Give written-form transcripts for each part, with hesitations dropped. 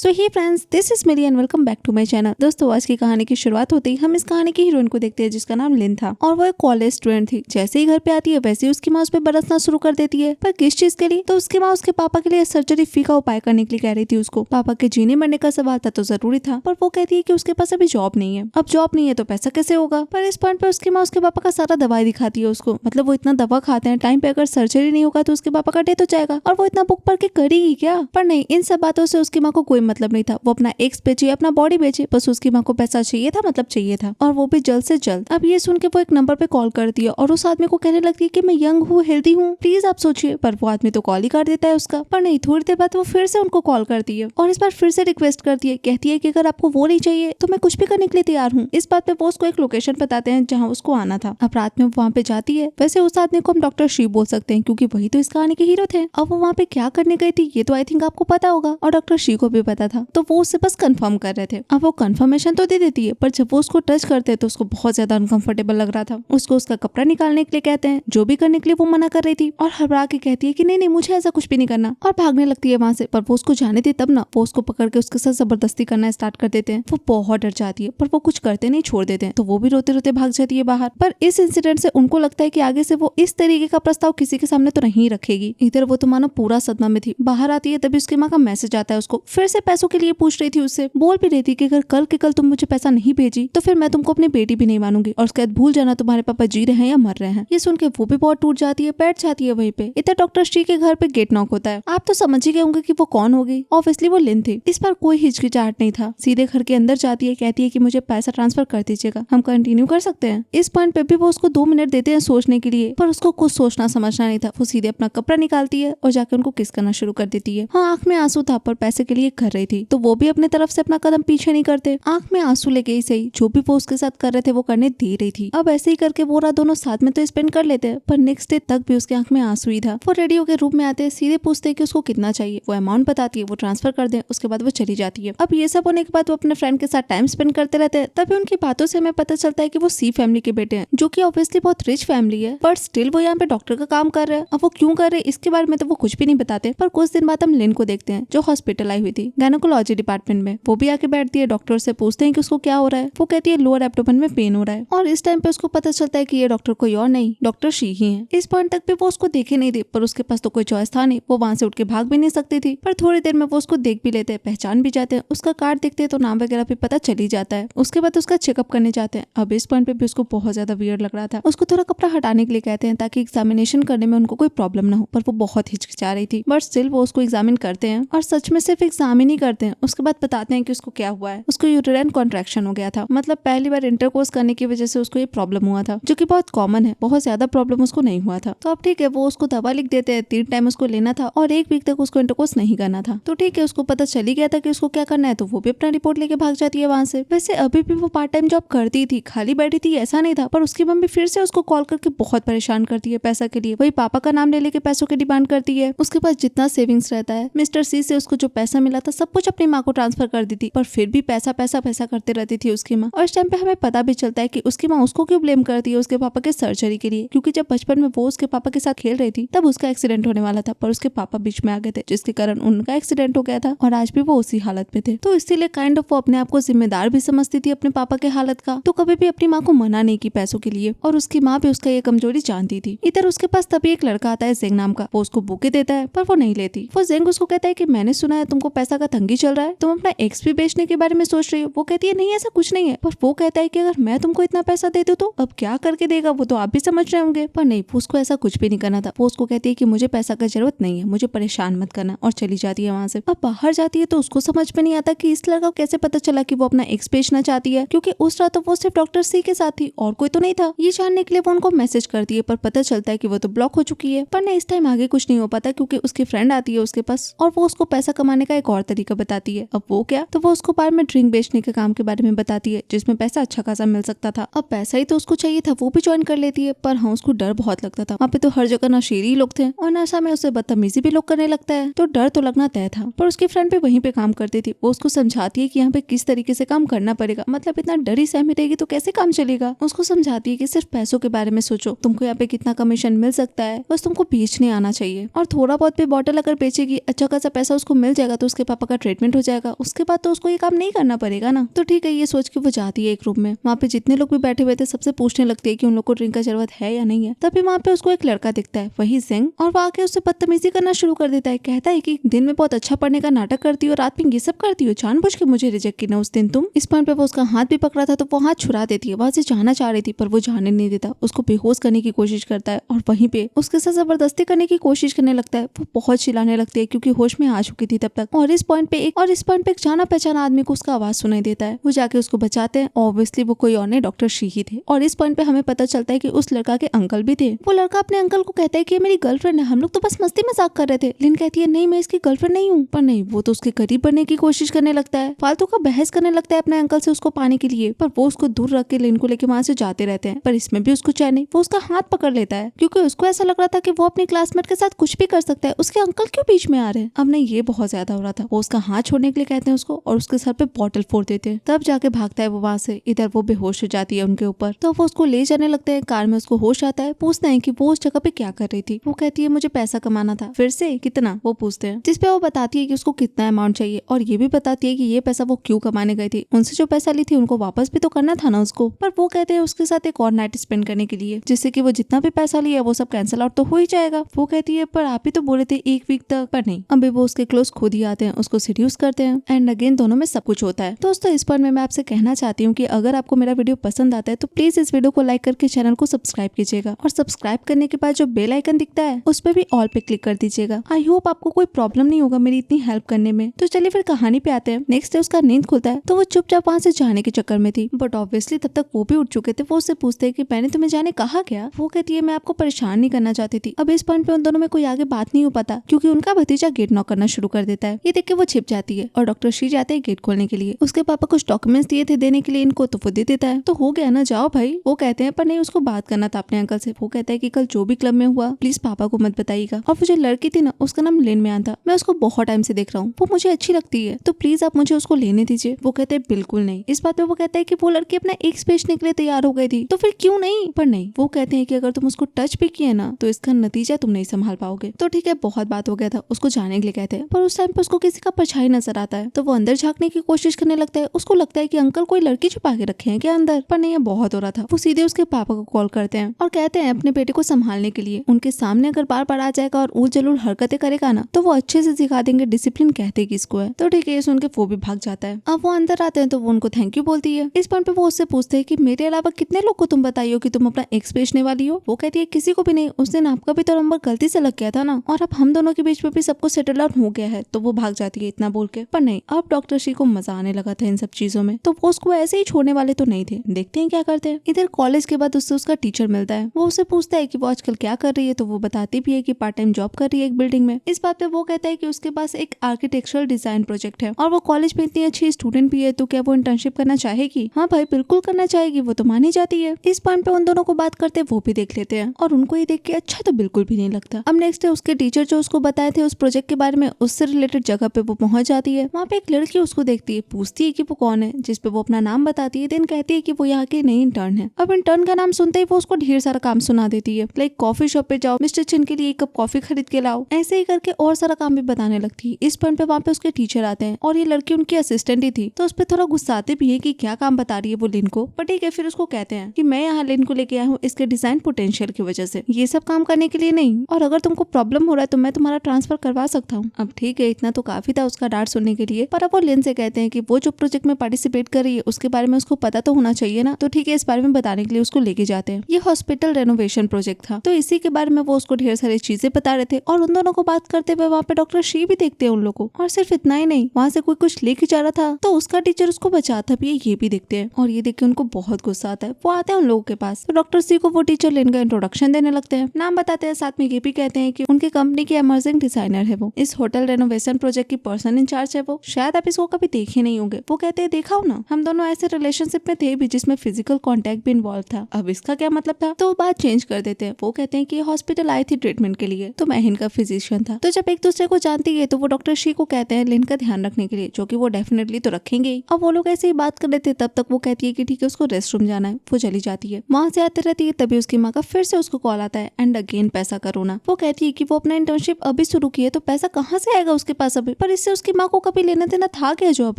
So hey friends, this is Mary and welcome back to my channel. दोस्तों, आज की कहानी की शुरुआत होते ही हम इस कहानी की हीरोइन को देखते हैं जिसका नाम लिन था और वो एक कॉलेज स्टूडेंट थी। जैसे ही घर पे आती है वैसे ही उसकी माँ उस पर बरसना शुरू कर देती है। पर किस चीज के लिए? तो उसकी माँ उसके पापा के लिए सर्जरी फी का उपाय करने के लिए कह रही थी उसको। पापा के जीने मरने का सवाल था तो जरूरी था, पर वो कहती है कि उसके पास अभी जॉब नहीं है। अब जॉब नहीं है तो पैसा कैसे होगा? पर इस पॉइंट पे उसकी माँ उसके पापा का सारा दवाई दिखाती है उसको। मतलब वो इतना दवा खाते हैं, टाइम पे अगर सर्जरी नहीं होगा तो उसके पापा का डेथ हो जाएगा और वो इतना बुक पढ़ के करेगी क्या? पर नहीं, इन सब बातों से उसकी माँ को कोई मतलब नहीं था। वो अपना एक्स बेचे, अपना बॉडी बेचे, बस उसकी माँ को पैसा चाहिए था, मतलब चाहिए था, और वो भी जल्द से जल्द। अब ये सुन के वो एक नंबर पे कॉल करती है और उस आदमी को कहने लगती है कि मैं यंग हूँ, हेल्दी हूँ, प्लीज आप सोचिए। पर वो आदमी तो कॉल ही कर देता है उसका। पर नहीं, थोड़ी देर बाद वो फिर से उनको कॉल करती है और इस बार फिर से रिक्वेस्ट करती है। कहती है कि अगर आपको वो नहीं चाहिए तो मैं कुछ भी करने के लिए तैयार हूँ। इस बात पे वो उसको एक लोकेशन बताते हैं जहाँ उसको आना था। अब रात में वो वहाँ पे जाती है। वैसे उस आदमी को हम डॉक्टर शी बोल सकते हैं क्योंकि वही तो इस कहानी के हीरो थे। अब वो वहाँ पे क्या करने गई थी ये तो आई थिंक आपको पता होगा, और डॉक्टर शी को भी पता था, तो वो उससे बस कंफर्म कर रहे थे। अब वो कंफर्मेशन तो दे देती है, पर जब वो उसको टच करते हैं तो उसको बहुत ज्यादा अनकंफर्टेबल लग रहा था। उसको उसका कपड़ा निकालने के लिए कहते हैं, जो भी करने के लिए वो मना कर रही थी, और हड़बड़ा के कहती है कि नहीं नहीं, मुझे ऐसा कुछ भी नहीं करना, और भागने लगती है वहाँ से। पर वो उसको जाने दी तब ना, वो उसको पकड़ के उसके साथ जबरदस्ती करना स्टार्ट कर देते हैं। वो बहुत डर जाती है पर वो कुछ करते नहीं, छोड़ देते हैं, तो वो भी रोते रोते भाग जाती है बाहर। पर इस इंसिडेंट से उनको लगता है कि आगे से वो इस तरीके का प्रस्ताव किसी के सामने तो नहीं रखेगी। इधर वो तो मानो पूरा सदमा में थी। बाहर आती है तभी उसकी माँ का मैसेज आता है उसको। फिर से पैसों के लिए पूछ रही थी उससे, बोल भी रही थी कि अगर कल के कल तुम मुझे पैसा नहीं भेजी तो फिर मैं तुमको अपनी बेटी भी नहीं मानूंगी, और उसके बाद भूल जाना तुम्हारे पापा जी रहे हैं या मर रहे हैं। ये सुन के वो भी बहुत टूट जाती है, बैठ जाती है वहीं पे। इधर डॉक्टर श्री के घर पे गेट नॉक होता है। आप तो समझ ही गए होंगे कि वो कौन होगी। ऑब्वियसली वो लिन थी। इस पर कोई हिचकिचाहट नहीं था, सीधे घर के अंदर जाती है, कहती है कि मुझे पैसा ट्रांसफर कर दीजिएगा, हम कंटिन्यू कर सकते हैं। इस पॉइंट पे भी वो उसको 2 मिनट देते हैं सोचने के लिए, पर उसको कुछ सोचना समझना नहीं था। वो सीधे अपना कपड़ा निकालती है और जाके उनको किस करना शुरू कर देती है। हाँ, आंख में आंसू था पर पैसे के लिए कर रही थी, तो वो भी अपने तरफ से अपना कदम पीछे नहीं करते। आंख में आंसू लेके ही सही, जो भी वो उसके साथ कर रहे थे वो करने दे रही थी। अब ऐसे ही करके वो रात दोनों साथ में तो स्पेंड कर लेते हैं, पर नेक्स्ट डे तक भी उसके आंख में आंसू ही था। वो रेडियो के रूम में आते हैं, सीधे पूछते हैं कि उसको कितना चाहिए। वो अमाउंट बताती है, वो ट्रांसफर कर दे, उसके बाद वो चली जाती है। अब ये सब होने के बाद वो अपने फ्रेंड के साथ टाइम स्पेंड करते रहते हैं। तभी उनकी बातों से हमें पता चलता है कि वो सी फैमिली के बेटे हैं, जो कि ऑब्वियसली बहुत रिच फैमिली है, बट स्टिल वो यहाँ पे डॉक्टर का काम कर रहे हैं। अब वो क्यों कर रहे हैं इसके बारे में तो वो कुछ भी नहीं बताते। पर कुछ दिन बाद हम लिन को देखते हैं जो हॉस्पिटल आई हुई थी गायनेकोलॉजी डिपार्टमेंट में। वो भी आके बैठती है, डॉक्टर से पूछते हैं कि उसको क्या हो रहा है। वो कहती है लोअर एब्डोमेन में पेन हो रहा है, और इस टाइम पे उसको पता चलता है कि ये डॉक्टर कोई और नहीं, डॉक्टर शी ही है। इस पॉइंट तक भी वो उसको देखे नहीं थे, पर उसके पास तो कोई चॉइस था नहीं, वो वहाँ से उठ के भाग भी नहीं सकती थी। पर थोड़ी देर में वो उसको देख भी लेते हैं, पहचान भी जाते हैं। उसका कार्ड देखते हैं तो नाम वगैरह भी पता चली जाता है। उसके बाद उसका चेकअप करने जाते हैं। अब इस पॉइंट पे भी उसको बहुत ज्यादा वियर्ड लग रहा था। उसको थोड़ा कपड़ा हटाने के लिए कहते हैं ताकि एग्जामिनेशन करने में उनको कोई प्रॉब्लम ना हो, पर वो बहुत हिचकिचा रही थी। बट स्टिल वो उसको एग्जामिन करते हैं, और सच में सिर्फ एग्जाम ही नहीं करते हैं, उसके बाद बताते हैं कि उसको क्या हुआ है। उसको यूटेराइन कॉन्ट्रैक्शन हो गया था, मतलब पहली बार इंटरकोर्स करने की वजह से उसको ये प्रॉब्लम हुआ था, जो कि बहुत कॉमन है। बहुत ज्यादा प्रॉब्लम उसको नहीं हुआ था। तो अब ठीक है, वो उसको दवा लिख देते हैं, 3 टाइम उसको लेना था और 1 वीक तक उसको इंटरकोर्स नहीं करना था। तो ठीक है, उसको पता चल ही गया था कि उसको क्या करना है, तो वो भी अपना रिपोर्ट लेके भाग जाती है वहाँ से। वैसे अभी भी वो पार्ट टाइम जॉब करती थी, खाली बैठी थी ऐसा नहीं था, पर उसकी मम्मी फिर से उसको कॉल करके बहुत परेशान करती है पैसा के लिए। वही पापा का नाम ले लेके पैसों की डिमांड करती है। उसके पास जितना सेविंग्स रहता है, मिस्टर सी से उसको जो पैसा मिला था सब कुछ अपनी माँ को ट्रांसफर कर दी थी, पर फिर भी पैसा पैसा पैसा करते रहती थी उसकी माँ। और इस टाइम पे हमें पता भी चलता है कि उसकी माँ उसको क्यों ब्लेम करती है उसके पापा के सर्जरी के लिए, क्योंकि जब बचपन में वो उसके पापा के साथ खेल रही थी तब उसका एक्सीडेंट होने वाला था, पर उसके पापा बीच में आ गए थे, जिसके कारण उनका एक्सीडेंट हो गया था, और आज भी वो उसी हालत में थे। तो इसीलिए काइंड ऑफ वो अपने आप को जिम्मेदार भी समझती थी अपने पापा के हालत का, तो कभी भी अपनी माँ को मना नहीं की पैसों के लिए, और उसकी माँ भी उसका ये कमजोरी जानती थी। इधर उसके पास तभी एक लड़का आता है जेंग नाम का। वो उसको बुके देता है पर वो नहीं लेती। वो जेंग उसको कहता है कि मैंने सुना है तुमको पैसा का तंगी चल रहा है, तुम अपना एक्स भी बेचने के बारे में सोच रही हो। वो कहती है नहीं ऐसा कुछ नहीं है, पर वो कहता है कि अगर मैं तुमको इतना पैसा दे दूं तो अब क्या करके देगा, वो तो आप भी समझ रहे होंगे। पर नहीं, उसको ऐसा कुछ भी नहीं करना था। वो उसको कहती है कि मुझे पैसा का जरूरत नहीं है, मुझे परेशान मत करना, और चली जाती है वहाँ से। अब बाहर जाती है तो उसको समझ में नहीं आता कि इस लड़का को कैसे पता चला कि वो अपना एक्स बेचना चाहती है, क्योंकि उस रात तो वो सिर्फ डॉक्टर सी के साथ थी और कोई तो नहीं था। ये जानने के लिए वो उनको मैसेज करती है, पर पता चलता है कि वो तो ब्लॉक हो चुकी है। पर नहीं, इस टाइम आगे कुछ नहीं हो पाता क्योंकि उसकी फ्रेंड आती है उसके पास, और वो उसको पैसा कमाने का एक और तरीका बताती है। अब वो क्या, तो वो उसको बार में ड्रिंक बेचने के काम के बारे में बताती है, जिसमें पैसा अच्छा खासा मिल सकता था। अब पैसा ही तो उसको चाहिए था, वो भी ज्वाइन कर लेती है। पर हाँ, उसको डर बहुत लगता था। वहाँ पे तो हर जगह नशेड़ी लोग थे और नशा में उसे बदतमीजी भी लोग करने लगता है, तो डर तो लगना तय था। पर उसकी फ्रेंड भी वहीं पे काम करती थी। वो उसको समझाती है कि यहाँ पे किस तरीके से काम करना पड़ेगा, मतलब इतना डरी सहमी रहेगी तो कैसे काम चलेगा। उसको समझाती है कि सिर्फ पैसों के बारे में सोचो, तुमको यहाँ पे कितना कमीशन मिल सकता है, बस तुमको बेचने आना चाहिए, और थोड़ा बहुत भी बॉटल अगर बेचेगी अच्छा खासा पैसा उसको मिल जाएगा तो उसके पापा का ट्रीटमेंट हो जाएगा, उसके बाद तो उसको ये काम नहीं करना पड़ेगा ना। तो ठीक है, ये सोच के वो जाती है एक रूम में। वहाँ पे जितने लोग भी बैठे हुए थे सबसे पूछने लगती है कि उन लोग को ड्रिंक का जरूरत है या नहीं है। तभी वहाँ पे उसको एक लड़का दिखता है, वही सिंह, और वो आके उससे बदतमीजी करना शुरू कर देता है। कहता है कि दिन में बहुत अच्छा पढ़ने का नाटक करती हो, रात में ये सब करती हो, जानबूझ के मुझे रिजेक्ट किया उस दिन तुम। इस पॉइंट पे वो उसका हाथ भी पकड़ा था तो वो हाथ छुड़ा देती है। वहां से जाना चाह रही थी पर वो जाने नहीं देता, उसको बेहोश करने की कोशिश करता है और वहीं पे उसके साथ जबरदस्ती करने की कोशिश करने लगता है। वो बहुत चिल्लाने लगती है क्योंकि होश में आ चुकी थी तब तक। और इस पॉइंट पे एक जाना पहचाना आदमी को उसका आवाज सुनाई देता है। वो जाके उसको बचाते हैं। ऑब्वियसली वो कोई और नहीं, डॉक्टर शी ही थे। और इस पॉइंट पे हमें पता चलता है कि उस लड़का के अंकल भी थे। वो लड़का अपने अंकल को कहता है कि मेरी गर्लफ्रेंड है, हम लोग तो बस मस्ती मजाक कर रहे थे। लिन कहती है नहीं, मैं इसकी गर्लफ्रेंड नहीं हूँ। पर नहीं, वो तो उसके करीब बढ़ने की कोशिश करने लगता है, फालतू का बहस करने लगता है अपने अंकल से उसको पाने के लिए। पर वो उसको दूर रख के लिन को लेके वहां से जाते रहते हैं। पर इसमें भी उसको चैन नहीं, वो उसका हाथ पकड़ लेता है क्योंकि उसको ऐसा लग रहा था कि वो अपने क्लासमेट के साथ कुछ भी कर सकता है, उसके अंकल क्यों बीच में आ रहे हैं। अब नहीं, ये बहुत ज्यादा हो रहा था। वो उसका हाथ छोड़ने के लिए कहते हैं उसको और उसके सर पे बॉटल फोड़ देते हैं। तब जाके भागता है वो वहां से। इधर वो बेहोश हो जाती है उनके ऊपर। तो वो उसको ले जाने लगते हैं। कार में उसको होश आता है। पूछते हैं कि वो उस जगह पे क्या कर रही थी। वो कहती है मुझे पैसा कमाना था। फिर से कितना, वो पूछते हैं, जिसपे वो बताती है कि उसको कितना अमाउंट चाहिए और ये भी बताती है कि ये पैसा वो क्यों कमाने गई थी। उनसे जो पैसा ली थी उनको वापस भी तो करना था ना उसको। पर वो कहते हैं उसके साथ एक और नाइट स्पेंड करने के लिए, जिससे कि वो जितना भी पैसा लिया वो सब कैंसिल आउट तो हो ही जाएगा। वो कहती है पर आप ही तो बोले थे 1 वीक तक। पर नहीं, अभी वो उसके क्लोज खुद ही आते हैं, उसको सीड्यूस करते हैं एंड अगेन दोनों में सब कुछ होता है। दोस्तों इस पॉइंट में मैं आपसे कहना चाहती हूँ कि अगर आपको मेरा वीडियो पसंद आता है तो प्लीज इस वीडियो को लाइक करके चैनल को सब्सक्राइब कीजिएगा और सब्सक्राइब करने के बाद जो बेल आइकन दिखता है उस पर भी ऑल पे क्लिक कर दीजिएगा। आई होप आपको कोई प्रॉब्लम नहीं होगा मेरी इतनी हेल्प करने में। तो चलिए फिर कहानी पे आते हैं। नेक्स्ट डे उसका नींद खुलता है तो वो चुपचाप वहाँ से जाने के चक्कर में थी, बट ऑब्वियसली तब तक वो भी उठ चुके थे। वो उससे पूछते हैं कि मैंने तुम्हें जाने कहा क्या। वो कहती है मैं आपको परेशान नहीं करना चाहती थी। अब इस पॉइंट पे उन दोनों में कोई आगे बात नहीं हो पाता क्योंकि उनका भतीजा गेट नॉक करना शुरू कर देता है। ये देख के वो छिप जाती है और डॉक्टर शी जाते हैं गेट खोलने के लिए। उसके पापा कुछ डॉक्यूमेंट्स दिए थे देने के लिए इनको, तो वो दे देता है। तो हो गया ना, जाओ भाई। वो कहते हैं पर नहीं, उसको बात करना था अपने अंकल से। वो कहता है कि कल जो भी क्लब में हुआ प्लीज पापा को मत बताइएगा। और वो जो लड़की थी ना उसका नाम लिन में आता, मैं उसको बहुत टाइम से देख रहा हूँ, वो मुझे अच्छी लगती है, तो प्लीज आप मुझे उसको लेने दीजिए। वो कहते हैं बिल्कुल नहीं। इस बात पे वो कहता है कि वो लड़की अपना एक्स बेचने के लिए तैयार हो गई थी तो फिर क्यों नहीं। पर नहीं, वो कहते हैं कि अगर तुम उसको टच भी किए ना तो इसका नतीजा तुम नहीं संभाल पाओगे। तो ठीक है, बहुत बात हो गया था, उसको जाने के लिए कहते हैं। पर उस टाइम पे उसको किसी का परछाई नजर आता है तो वो अंदर झांकने की कोशिश करने लगता है। उसको लगता है कि अंकल कोई लड़की छुपा के रखे हैं क्या अंदर। पर नहीं, बहुत हो रहा था। वो सीधे उसके पापा को कॉल करते हैं और कहते हैं अपने बेटे को संभालने के लिए। उनके सामने अगर बार बार आ जाएगा और ऊल जलूल हरकतें करेगा ना तो वो अच्छे से सिखा देंगे डिसिप्लिन कहते किसको है। तो ठीक है, सुन के वो भी भाग जाता है। अब वो अंदर आते हैं तो वो उनको थैंक यू बोलती है। इस पॉइंट पे वो उससे पूछते हैं कि मेरे अलावा कितने लोग को तुम बताई हो कि तुम अपना एक्स बेचने वाली हो। वो कहती है किसी को भी नहीं, उस दिन आपका भी तो नंबर गलती से लग गया था ना और अब हम दोनों के बीच में भी सबको सेटल आउट हो गया है। तो वो भाग जाती है इतना बोल के। पर नहीं, अब डॉक्टर शी को मजा आने लगा था इन सब चीजों में, तो वो उसको ऐसे ही छोड़ने वाले तो नहीं थे। देखते हैं क्या करते हैं। इधर कॉलेज के बाद उससे उसका टीचर मिलता है। वो उससे पूछता है कि वो आजकल क्या कर रही है, तो वो बताती भी है कि पार्ट टाइम जॉब कर रही है एक बिल्डिंग में। इस बात पे वो कहता है कि उसके पास एक आर्किटेक्चरल डिजाइन प्रोजेक्ट है और वो कॉलेज में इतनी अच्छी स्टूडेंट भी है, तो क्या वो इंटर्नशिप करना चाहेगी। हाँ भाई, बिल्कुल करना चाहेगी, वो तो मानी जाती है। इस पॉइंट पे उन दोनों को बात करते वो भी देख लेते हैं और उनको ये देख के अच्छा तो बिल्कुल भी नहीं लगता। अब नेक्स्ट डे उसके टीचर जो उसको बताए थे उस प्रोजेक्ट के बारे में, उससे रिलेटेड जगह पे वो पहुंच जाती है। वहाँ पे एक लड़की उसको देखती है, पूछती है कि वो कौन है, जिसपे वो अपना नाम बताती है। देन कहती है कि वो यहाँ की नई इंटर्न है। अब इंटर्न का नाम सुनते ही वो उसको ढेर सारा काम सुना देती है, लाइक कॉफी शॉप पे जाओ, मिस्टर चिन के लिए 1 कप कॉफी खरीद के लाओ, ऐसे ही करके और सारा काम भी बताने लगती है। इस पॉइंट पे वहाँ पे उसके टीचर आते हैं और ये लड़की उनकी असिस्टेंट ही थी, तो उस पर थोड़ा गुस्साते भी है कि क्या काम बता रही है वो लिन को। पर ठीक है, फिर उसको कहते हैं कि मैं यहाँ लिन को लेके आया हूँ इसके डिजाइन पोटेंशियल की वजह से, ये सब काम करने के लिए नहीं, और अगर तुमको प्रॉब्लम हो रहा है तो मैं तुम्हारा ट्रांसफर करवा सकता हूँ। अब ठीक है, इतना तो काफी था उसका डांट सुनने के लिए। पर अब वो लिन से कहते हैं कि वो जो प्रोजेक्ट में पार्टिसिपेट कर रही है उसके बारे में उसको पता तो होना चाहिए ना। तो ठीक है, इस बारे में बताने के लिए उसको लेके जाते हैं। ये हॉस्पिटल रेनोवेशन प्रोजेक्ट था, तो इसी के बारे में वो उसको ढेर सारी चीजें बता रहे थे और उन दोनों को बात करते हुए वहाँ पे डॉक्टर शी भी देखते हैं उन लोगों को। और सिर्फ इतना ही नहीं, वहाँ से कोई कुछ लेके जा रहा था तो उसका टीचर उसको बचाता भी है, ये भी देखते हैं। और ये देख के उनको बहुत गुस्सा आता है। वो आते हैं उन लोगों के पास, तो डॉक्टर सी को वो टीचर लिन का इंट्रोडक्शन देने लगते हैं, नाम बताते हैं, साथ में ये भी कहते हैं कि उनकी कंपनी की इमर्जिंग डिजाइनर है वो, इस होटल रेनोवेशन प्रोजेक्ट की पर्सन इंचार्ज है वो, शायद आप इसको कभी देखे नहीं होंगे। वो कहते हैं देखा हो ना, हम दोनों ऐसे रिलेशनशिप में थे भी जिसमें फिजिकल कांटेक्ट भी इन्वॉल्व था। अब इसका क्या मतलब था। तो वो बात चेंज कर देते हैं। वो कहते हैं कि हॉस्पिटल आई थी ट्रीटमेंट के लिए, तो मैं इनका फिजिशियन था। तो जब एक दूसरे को जानती है तो वो डॉक्टर शी को कहते हैं लिन का ध्यान रखने के लिए, जो कि वो डेफिनेटली तो रखेंगे ही। अब वो लोग ऐसे ही बात कर रहे थे, तब तक वो कहती है कि ठीक है उसको रेस्ट रूम जाना है। वो चली जाती है, वहां से आते रहती है। तभी उसकी माँ का फिर से उसको कॉल आता है एंड अगेन पैसा का रोना। वो कहती है कि वो अपना इंटर्नशिप अभी शुरू की है तो पैसा कहाँ से आएगा उसके पास अभी। पर इससे उसकी माँ को कभी लेना देना था क्या जो अब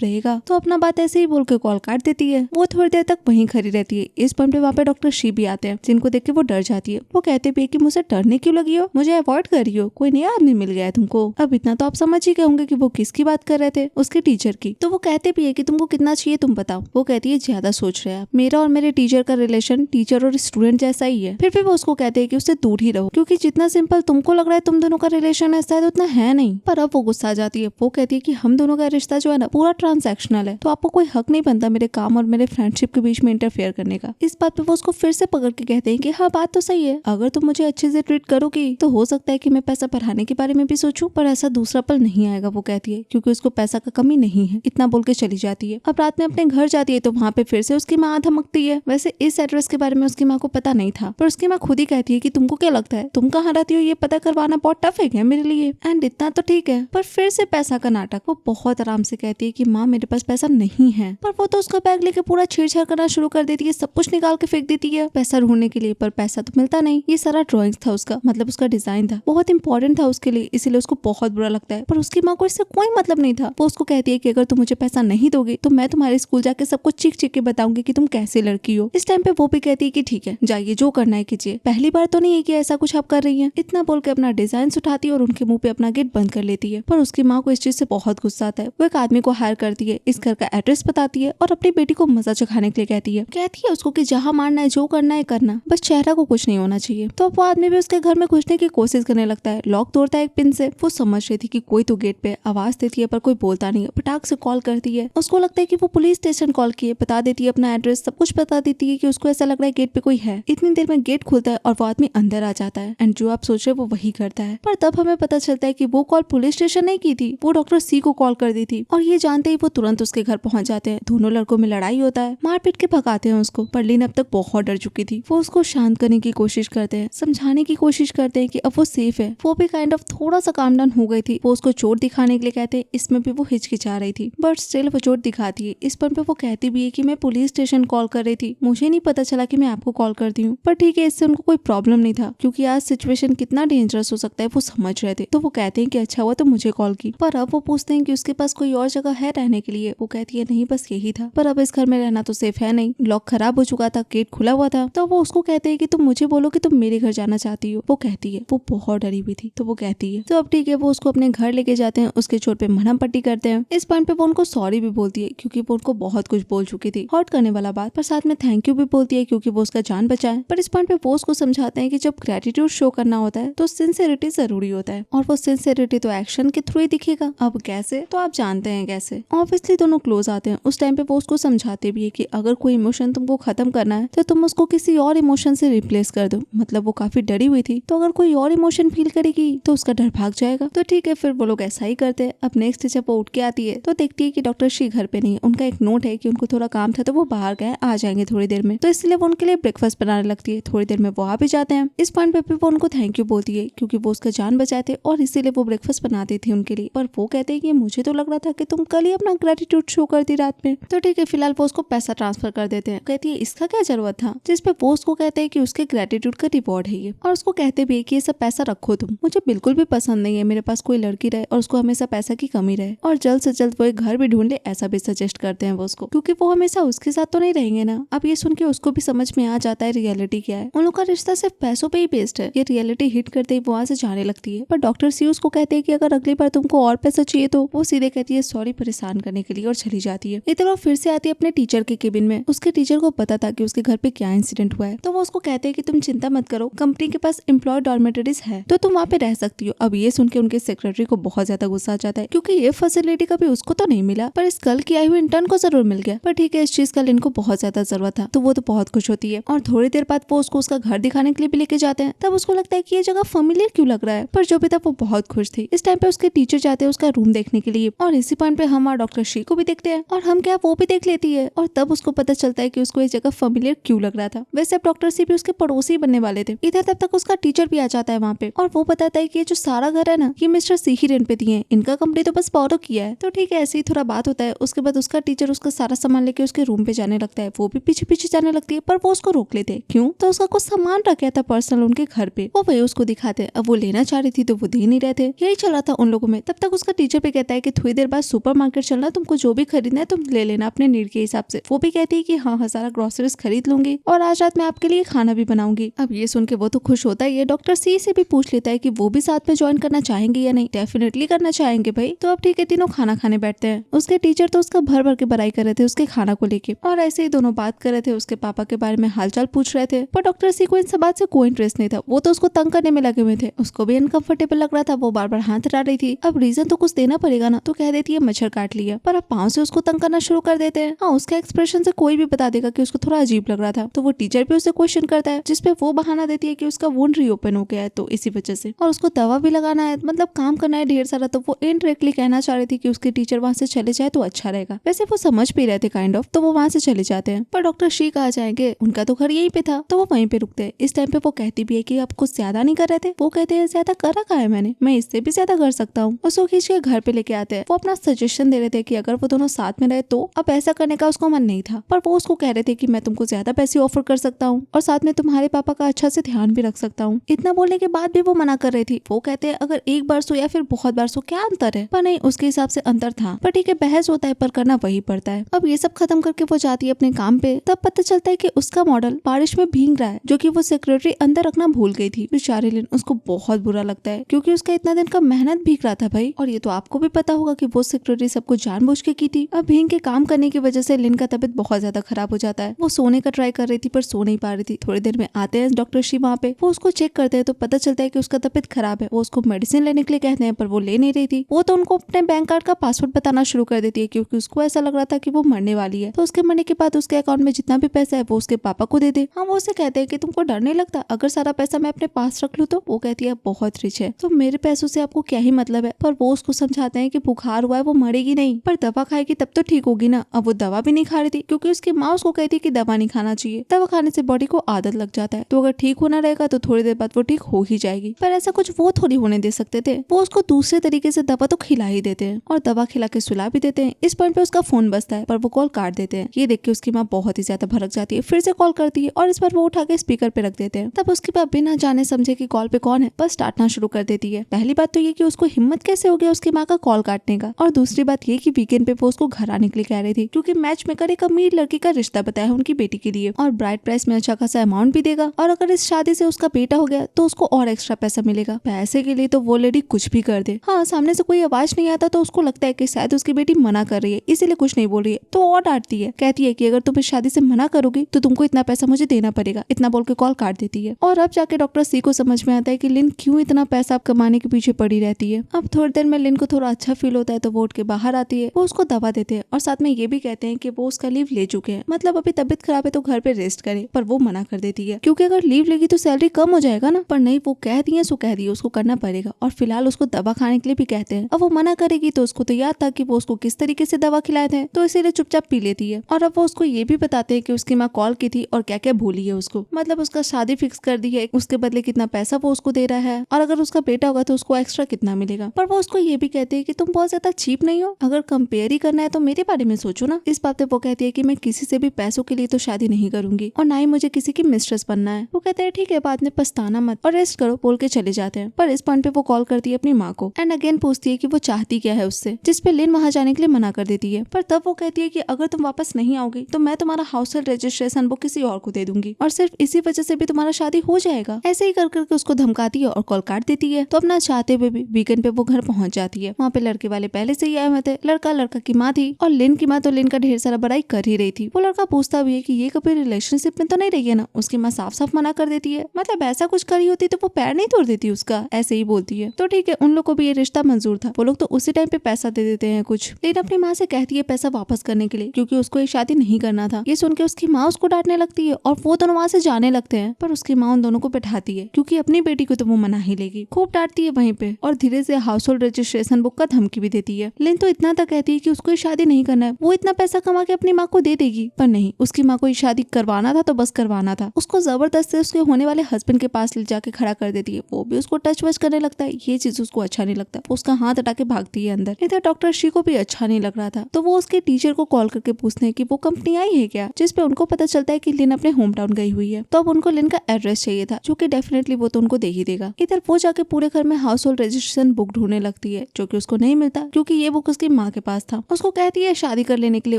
रहेगा। तो अपना बात ऐसे ही बोल के कॉल काट देती है। वो थोड़ी देर तक वहीं खड़ी रहती है। इस पॉइंट पे वहाँ पे डॉक्टर शी भी आते हैं, जिनको देख के वो डर जाती है। वो कहते भी है कि मुझे डरने क्यों लगी हो, मुझे अवॉइड कर रही हो, कोई नया आदमी मिल गया है तुमको। अब इतना तो आप समझ ही गए होंगे कि वो किसकी बात कर रहे थे, उसके टीचर की। तो वो कहते भी है कि तुमको कितना चाहिए तुम बताओ। वो कहती है ज्यादा सोच रहे हैं आप, मेरा और मेरे टीचर का रिलेशन टीचर और स्टूडेंट जैसा ही है। फिर भी वो उसको कहते हैं कि उससे दूर ही रहो, क्योंकि जितना सिंपल तुमको लग रहा है तुम दोनों का रिलेशन ऐसा है तो उतना है नहीं। पर अब वो गुस्सा आ जाती है। वो कहती है कि हम दोनों का रिश्ता जो है ना पूरा ट्रांजैक्शनल है, तो आपको कोई हक नहीं बनता मेरे काम और मेरे फ्रेंडशिप के बीच में इंटरफेयर करने का। इस बात पे वो उसको फिर से पकड़ के कहते हैं कि हाँ बात तो सही है, अगर तुम मुझे अच्छे से ट्रीट करोगी तो हो सकता है कि मैं पैसा बढ़ाने के बारे में भी सोचूं, पर ऐसा दूसरा पल नहीं आएगा। वो कहती है क्योंकि उसको पैसा का कमी नहीं है। इतना बोल के चली जाती है। अब रात में अपने घर जाती है तो वहाँ पे फिर से उसकी माँ धमकती है। वैसे इस एड्रेस के बारे में उसकी माँ को पता नहीं था, पर उसकी माँ खुद ही कहती है कि तुमको क्या लगता है तुम कहाँ रहती हो ये पता करवाना बहुत टफ है क्या मेरे लिए, एंड इतना तो ठीक है। पर फिर से पैसा का नाटक। वो बहुत आराम से कहती है कि माँ मेरे पास पैसा नहीं है, पर वो तो उसका बैग लेके पूरा छेड़छाड़ करना शुरू कर देती है, सब कुछ निकाल के फेंक देती है पैसा ढूंढने के लिए। पर पैसा तो मिलता नहीं। ये सारा ड्राइंग्स था उसका, मतलब उसका डिजाइन था, बहुत इंपॉर्टेंट था उसके लिए, इसीलिए उसको बहुत बुरा लगता है। पर उसकी माँ को इससे कोई मतलब नहीं था। वो उसको कहती है कि अगर तुम मुझे पैसा नहीं दोगे तो मैं तुम्हारे स्कूल जाके सबको चीख चीख के बताऊंगी कि तुम कैसी लड़की हो। इस टाइम पे वो भी कहती है कि ठीक है जाइए जो करना है कीजिए, पहली बार तो नहीं है कि ऐसा कुछ आप कर रही हैं। इतना बोल के अपना डिजाइन उठाती है और उनके मुंह पे अपना गेट बंद कर लेती है। पर उसकी माँ को इस चीज से बहुत गुस्सा आता है। वो एक आदमी को हायर करती है, इस घर का एड्रेस बताती है और अपनी बेटी को मजा चखाने के लिए कहती है उसको कि जहाँ मारना है जो करना है करना, बस चेहरा को कुछ नहीं होना चाहिए। तो वो आदमी भी उसके घर में घुसने की कोशिश करने लगता है, लॉक तोड़ता है एक पिन से। वो समझ रही थी कि कोई तो गेट पे आवाज देती है पर कोई बोलता नहीं है। फटाक से कॉल करती है, उसको लगता है कि वो पुलिस स्टेशन कॉल किए, बता देती है अपना एड्रेस, सब कुछ बता देती है कि उसको ऐसा लग रहा है गेट पे कोई है। इतनी देर में गेट खुलता है और वो आदमी अंदर आ जाता है एंड जो आप सोच रहे वो वही करता है। पर तब हमें पता चलता है कि वो कॉल पुलिस स्टेशन नहीं की थी, वो डॉक्टर सी को कॉल कर दी थी। और ये जानते ही वो तुरंत उसके घर पहुंच जाते हैं। दोनों लड़कों में लड़ाई होता है, मारपीट के भगाते हैं उसको। पर लीन अब तक बहुत डर चुकी थी। वो उसको शांत करने की कोशिश करते हैं, समझाने की कोशिश करते हैं कि अब वो सेफ है। वो भी काइंड ऑफ थोड़ा सा काम डाउन हो गई थी। वो उसको चोट दिखाने के लिए कहते हैं, इसमें भी वो हिचकिचा रही थी, बट स्टिल वो चोट दिखाती है। इस पर वो कहती भी है कि मैं पुलिस स्टेशन कॉल कर रही थी, मुझे नहीं पता चला कि मैं आपको कॉल करती हूँ। पर ठीक है, इससे उनको कोई प्रॉब्लम नहीं था, क्योंकि आज सिचुएशन कितना डेंजरस हो सकता है वो समझ रहे थे। तो वो कहते हैं कि अच्छा हुआ तो मुझे कॉल की। पर अब वो पूछते हैं कि उसके पास कोई और जगह है रहने के लिए। वो कहती है नहीं बस यही था, पर अब इस घर में रहना तो सेफ है नहीं, लॉक खराब हो चुका था, गेट खुला हुआ था। तो वो उसको कहते हैं कि तुम मुझे बोलो कि तुम मेरे घर जाना चाहती हो। वो कहती है, वो बहुत डरी हुई थी, तो वो कहती है तो अब ठीक है। वो उसको अपने घर लेके जाते हैं, उसके चोट पे मरहम पट्टी करते हैं। इस पॉइंट पे वो उनको सॉरी भी बोलती है, क्योंकि वो उनको बहुत कुछ बोल चुकी थी, हर्ट करने वाला बात। पर साथ में थैंक यू भी बोलती है, क्योंकि वो उसका जान बचाए। पर इस पॉइंट पे वो उसको समझाते हैं कि जब ग्रेटिट्यूड शो करना होता है तो सिंसियरिटी जरूरी होता है, और वो सिंसियरिटी तो एक्शन के थ्रू ही दिखेगा। अब कैसे, तो आप जानते हैं कैसे। ऑब्वियसली दोनों क्लोज आते हैं। उस टाइम पे वो उसको समझाते भी है कि अगर कोई इमोशन तुमको खत्म करना है तो तुम उसको किसी और इमोशन से रिप्लेस कर दो। मतलब वो काफी डरी हुई थी, तो अगर कोई और इमोशन फील करेगी तो उसका डर भाग जाएगा। तो ठीक है, फिर वो लोग ऐसा ही करते हैं। अब नेक्स्ट जब वो उठ के आती है तो देखती है कि डॉक्टर शी घर पे नहीं है। उनका एक नोट है कि उनको थोड़ा काम था तो वो बाहर गए, आ जाएंगे थोड़ी देर में। तो इसलिए वो उनके लिए ब्रेकफास्ट बनाने लगती है। थोड़ी देर में वो आ भी जाते हैं। इस पॉइंट पे वो उनको थैंक यू बोलती है, क्योंकि वो उसका जान बचाए थे और इसीलिए वो ब्रेकफास्ट बनाती थी उनके लिए। पर वो कहते हैं कि मुझे तो लग रहा था कि तुम कल ही अपना ग्रेटिट्यूड शो करती रात में। तो ठीक है, फिलहाल वो उसको पैसा ट्रांसफर कर देते हैं। कहती है इसका क्या जरूरत था, जिस पे वो उसको कहते हैं कि उसके ग्रेटिट्यूड का रिवॉर्ड है ये। और उसको कहते भी है कि ये सब पैसा रखो तुम, मुझे बिल्कुल भी पसंद नहीं है मेरे पास कोई लड़की रहे और उसको हमेशा पैसा की कमी रहे, और जल्द से जल्द वो एक घर भी ढूंढ ले, ऐसा भी सजेस्ट करते हैं वो उसको, क्योंकि वो हमेशा उसके साथ तो नहीं रहेंगे ना। अब ये सुन के उसको भी समझ में आ जाता है रियलिटी क्या है। उन लोग का रिश्ता सिर्फ पैसों पे ही बेस्ड है। ये रियलिटी हिट करते ही वो वहाँ से जाने लगती है। पर डॉक्टर सी उसको कहते हैं कि अगर अगली बार तुमको और पैसा चाहिए तो वो सीधे कहती है सॉरी परेशान करने के लिए, और चली जाती है। इधर वो फिर से आती है अपने टीचर के केबिन में। उसके टीचर को पता था कि उसके घर पे क्या इंसिडेंट हुआ है, तो वो उसको कहते हैं कि तुम चिंता मत करो, कंपनी के पास एम्प्लॉय डॉर्मेटरीज है तो तुम वहाँ पे रह सकती हो। अब ये सुन के उनके सेक्रेटरी को बहुत ज्यादा गुस्सा आ जाता है, क्योंकि ये फैसिलिटी कभी उसको तो नहीं मिला, पर इस कल की आई हुई इंटर्न को जरूर मिल गया। पर ठीक है, इस चीज का लिन को बहुत ज्यादा जरूरत था, तो वो तो बहुत खुश होती है। और थोड़ी देर बाद वो उसको उसका घर दिखाने के लिए भी लेके जाते हैं। तब उसको लगता है कि ये जगह फेमिलियर क्यों लग रहा है, पर जो भी था वो बहुत खुश थी। इस टाइम पे उसके टीचर जाते हैं उसका रूम देखने के लिए, और इसी पॉइंट पे हम और डॉक्टर शी को भी देखते हैं, और हम क्या वो भी देख लेती है। और तब उसको पता चलता है कि उसको ये जगह फेमिलियर क्यों लग रहा था। वैसे अब डॉक्टर सी भी उसके पड़ोसी बनने वाले थे। इधर तब तक उसका टीचर भी आ जाता है वहाँ पे, और वो बताता है कि ये जो सारा घर है ना, ये मिस्टर सी ही रेंट पे दिए हैं, इनका कंपनी तो बस बोरो किया है। तो ठीक है, ऐसे ही थोड़ा बात होता है। उसके बाद उसका टीचर उसका सारा सामान लेके उसके रूम पे जाने लगता है। वो भी पीछे पीछे जाने लगती है, पर वो उसको रोक लेते हैं। क्यों, तो उसका कुछ सामान रखा था पर्सनल उनके घर पे, वो वही उसको दिखाते हैं। अब वो लेना चाह रही थी तो वो दे नहीं रहे थे। यही चल रहा था उन लोगों में। तब तक उसका टीचर भी कहता है कि थोड़ी देर बाद सुपरमार्केट चलना, तुमको जो भी खरीदना है तुम ले लेना अपने नीड के हिसाब से। वो भी कहती है कि हाँ सारा ग्रोसरीज खरीद लूंगी और आज रात मैं आपके लिए खाना भी बनाऊंगी। अब ये सुन के वो तो खुश होता है। डॉक्टर सी से भी पूछ लेता है कि वो भी साथ में ज्वाइन करना चाहेंगे या नहीं। डेफिनेटली करना चाहेंगे भाई। तो अब ठीक है, तीनों खाना खाने बैठते हैं। उसके टीचर तो उसका भर भर के बड़ाई कर रहे थे उसके खाना को लेके, और ऐसे ही दोनों बात कर रहे थे, उसके पापा के बारे में हालचाल पूछ रहे थे। पर डॉक्टर सी को इन सब बात से कोई इंटरेस्ट नहीं था। वो तो उसको तंग करने में लगे हुए थे। उसको भी अनकंफर्टेबल लग रहा था। वो बार बार हाथ हटा रही थी। अब रीजन तो कुछ देना पड़ेगा ना, तो कह देती है मच्छर काट लिया। पर अब पाँव से उसको तंग करना शुरू कर देते हैं। हाँ, उसका एक्सप्रेशन से कोई भी बता देगा कि उसको थोड़ा अजीब लग रहा था। तो वो टीचर भी उसे क्वेश्चन करता है, जिसपे वो बहाना देती है कि उसका वुंड रीओपन हो गया है तो इसी वजह से, और उसको दवा भी लगाना है, मतलब काम करना है ढेर सारा। तो वो इनडायरेक्टली कहना चाह रही थी कि उसके टीचर वहाँ से चले जाए तो अच्छा रहेगा। वैसे वो समझ भी रहे थे काइंड ऑफ, तो वो वहाँ से चले जाते हैं। पर डॉक्टर शी कहाँ जाएंगे, उनका तो घर यहीं पे था, तो वो वहीं पे रुकते हैं। इस टाइम पे वो कहती भी है कि आप कुछ ज्यादा नहीं कर रहे थे। वो कहते हैं ज्यादा करा कहा है मैंने, मैं इससे भी ज्यादा कर सकता हूँ। उसको खींच के घर पे लेके आते हैं। वो अपना सजेशन दे रहे थे कि अगर वो दोनों साथ में रहे तो। अब ऐसा करने का उसको मन नहीं था, पर वो उसको कह रहे थे कि मैं तुमको ज्यादा पैसे ऑफर कर सकता हूँ और साथ में तुम्हारे पापा का अच्छा से ध्यान भी रख सकता हूँ। इतना बोलने के बाद भी वो मना कर रही थी। वो कहते हैं अगर एक बार सो या फिर बहुत बार सो क्या अंतर है। पर नहीं, उसके हिसाब से अंतर था। पर ठीक है, बहस होता है पर करना वही पड़ता है। अब ये सब खत्म करके वो जाती है अपने काम पे। तब पता चलता है कि उसका मॉडल बारिश में भीग रहा है, जो कि वो सेक्रेटरी अंदर रखना भूल गई थी। बेचारी लिन, उसको बहुत बुरा लगता है क्योंकि उसका इतना दिन का मेहनत भीग रहा था भाई। और ये तो आपको भी पता होगा कि वो सेक्रेटरी सबको जानबूझ के की थी। अब भीग के काम करने की वजह से लिन का तबीयत बहुत ज्यादा खराब हो जाता है। वो सोने का ट्राई कर रही थी पर सो नहीं पा रही थी। थोड़ी देर में आते हैं डॉक्टर शी वहाँ पे। वो उसको चेक करते हैं तो पता चलता है कि उसका तबीयत खराब है। वो उसको मेडिसिन लेने के लिए कहते हैं पर वो ले नहीं रही थी। वो तो उनको अपने बैंक कार्ड का पासवर्ड बताना शुरू कर देती है क्योंकि उसको ऐसा लग रहा था कि वो मरने वाली है। तो उसके मरने के बाद उसके अकाउंट में जितना भी पैसा है वो उसके पापा को दे दे। हाँ, वो उसे कहते हैं कि तुमको डर नहीं लगता अगर सारा पैसा मैं अपने पास रख लूँ तो। वो कहती है बहुत रिच है तो मेरे पैसों से आपको क्या ही मतलब है। पर वो उसको समझाते हैं कि बुखार हुआ है, वो मरेगी नहीं, पर दवा खाएगी तब तो ठीक होगी ना। अब वो दवा भी नहीं खा रही थी क्योंकि उसकी माँ उसको कहती है कि दवा नहीं खाना चाहिए। दवा खाने से बॉडी को आदत लग जाता है, तो अगर ठीक होना रहेगा तो थोड़ी देर बाद वो ठीक हो ही जाएगी। पर ऐसा कुछ वो थोड़ी होने दे सकते थे। वो उसको दूसरे तरीके से दवा तो खिला ही देते हैं और दवा खिला के सुला भी देते हैं। इस पॉइंट पे उसका फोन बजता है पर वो कॉल काट देते हैं। ये देख के उसकी माँ बहुत ही ज्यादा भड़क जाती है। फिर से कॉल करती है और इस बार वो उठा के स्पीकर पे रख देते हैं। तब उसकी माँ बिना जाने समझे कि कॉल पे कौन है बस डांटना शुरू कर देती है। पहली बात तो ये कि उसको हिम्मत कैसे हो गया उसकी माँ का कॉल काटने का, और दूसरी बात ये कि वीकेंड पे वो उसको घर आने के लिए कह रही थी क्योंकि मैच मेकर एक अमीर लड़की का रिश्ता बताया है उनकी बेटी के लिए और ब्राइड प्राइस में अच्छा खासा अमाउंट भी देगा। और अगर इस शादी से उसका बेटा हो गया तो उसको और एक्स्ट्रा पैसा मिलेगा। पैसे के लिए तो वो लेडी कुछ भी कर दे। हाँ, सामने से कोई आवाज नहीं आता तो उसको लगता है कि शायद उसकी बेटी मना कर रही है इसीलिए कुछ नहीं बोल रही है, तो और डांटती है। कहती है कि अगर तुम इस शादी से मना करोगी तो तुमको इतना पैसा मुझे देना पड़ेगा। इतना बोल के कॉल काट देती है। और अब जाके डॉक्टर सी को समझ में आता है कि लिन क्यों इतना पैसा कमाने के पीछे पड़ी रहती है। अब थोड़ी देर में लिन को थोड़ा अच्छा फील होता है तो वो उठ के बाहर आती है। वो उसको दवा देते हैं और साथ में ये भी कहते हैं कि वो उसका लीव ले चुके हैं, मतलब अभी तबीयत खराब है तो घर पे रेस्ट करे। पर वो मना कर देती है क्योंकि अगर लीव लेगी तो सैलरी कम हो जाएगा ना। पर नहीं, वो कह दी है सो कह दी है, उसको करना पड़ेगा। और फिलहाल उसको दवा खाने के लिए भी कहते हैं। अब वो मना करेगी तो उसको तो याद था कि वो उसको किस तरीके से दवा खिलाए थे, तो इसीलिए चुपचाप पी लेती है। और अब वो उसको ये भी बताते हैं कि उसकी माँ कॉल की थी और क्या क्या भूली है उसको, मतलब उसका शादी फिक्स कर दी है, उसके बदले कितना पैसा वो उसको दे रहा है और अगर उसका बेटा होगा तो उसको एक्स्ट्रा कितना मिलेगा। पर वो उसको ये भी कहते हैं कि तुम बहुत ज्यादा चीप नहीं हो, अगर कंपेयर ही करना है तो मेरे बारे में सोचो ना। इस बात पे वो कहती है कि मैं किसी से भी पैसों के लिए तो शादी नहीं करूंगी और ना ही मुझे किसी की मिस्ट्रेस बनना है। वो कहते हैं ठीक है, बाद में पछताना मत और रेस्ट करो बोल के चले जाते हैं। पर इस पॉइंट पे वो कॉल करती है अपनी माँ को एंड अगेन पूछती है कि वो चाहती क्या है उससे, जिसपे लिन वहाँ जाने के लिए मना कर देती है। पर तब वो कहती है कि अगर तुम वापस नहीं आओगी तो मैं तुम्हारा हाउस होल्ड रजिस्ट्रेशन वो किसी और को दे दूंगी और सिर्फ इसी वजह से भी तुम्हारा शादी हो जाएगा। ऐसे ही कर करके उसको धमकाती है और कॉल काट देती है। तो अपना चाहते हुए भी वीकेंड पे वो घर पहुंच जाती है। वहाँ पे लड़के वाले पहले से ही आए हुए थे। लड़का की माँ थी और लिन की माँ तो लिन का ढेर सारा बड़ाई कर ही रही थी। वो लड़का पूछता भी है कि ये कभी रिलेशनशिप में तो नहीं रही है ना। उसकी माँ साफ साफ मना कर देती है, मतलब ऐसा कुछ करी होती तो वो पैर नहीं तोड़ देती उसका, ऐसे ही बोलती है। तो ठीक है, उन लोग को भी ये रिश्ता मंजूर था। वो लोग तो उसी टाइम पे पैसा दे देते हैं कुछ। लेकिन अपनी माँ से कहती है पैसा वापस करने के लिए क्योंकि उसको ये शादी नहीं करना था। ये सुन के उसकी माँ उसको डांटने लगती है और वो दोनों वहाँ से जाने लगते हैं। पर उसकी माँ उन दोनों को बैठाती है क्योंकि अपनी बेटी को तो वो मना ही लेगी। खूब डांटती है वहीं पे और धीरे से हाउस होल्ड रजिस्ट्रेशन बुक का धमकी भी देती है। लेकिन तो इतना तक कहती है कि उसको ये शादी नहीं करना है, वो इतना पैसा कमा के अपनी माँ को दे देगी। पर नहीं, उसकी माँ को ये शादी करवाना था तो बस करवाना था। उसको जबरदस्ती उसके होने वाले हस्बैंड के पास ले जाके खड़ा कर देती है। वो भी उसको टच वच करने लगता है। ये चीज उसको अच्छा नहीं लगता। उसका हाथ हटा के भागती है अंदर। इधर डॉक्टर शी को भी अच्छा नहीं लग रहा था तो वो उसके टीचर को कॉल करके पूछते हैं कि वो कंपनी आई है क्या, जिसपे उनको पता चलता है कि लिन अपने होम टाउन गई हुई है। तो अब उनको लिन का एड्रेस चाहिए था जो कि डेफिनेटली वो तो उनको दे ही देगा। इधर वो जाके पूरे घर में हाउस होल्ड रजिस्ट्रेशन बुक ढूंढने लगती है जो कि उसको नहीं मिलता क्योंकि ये बुक उसकी माँ के पास था। उसको कहती है शादी कर लेने के लिए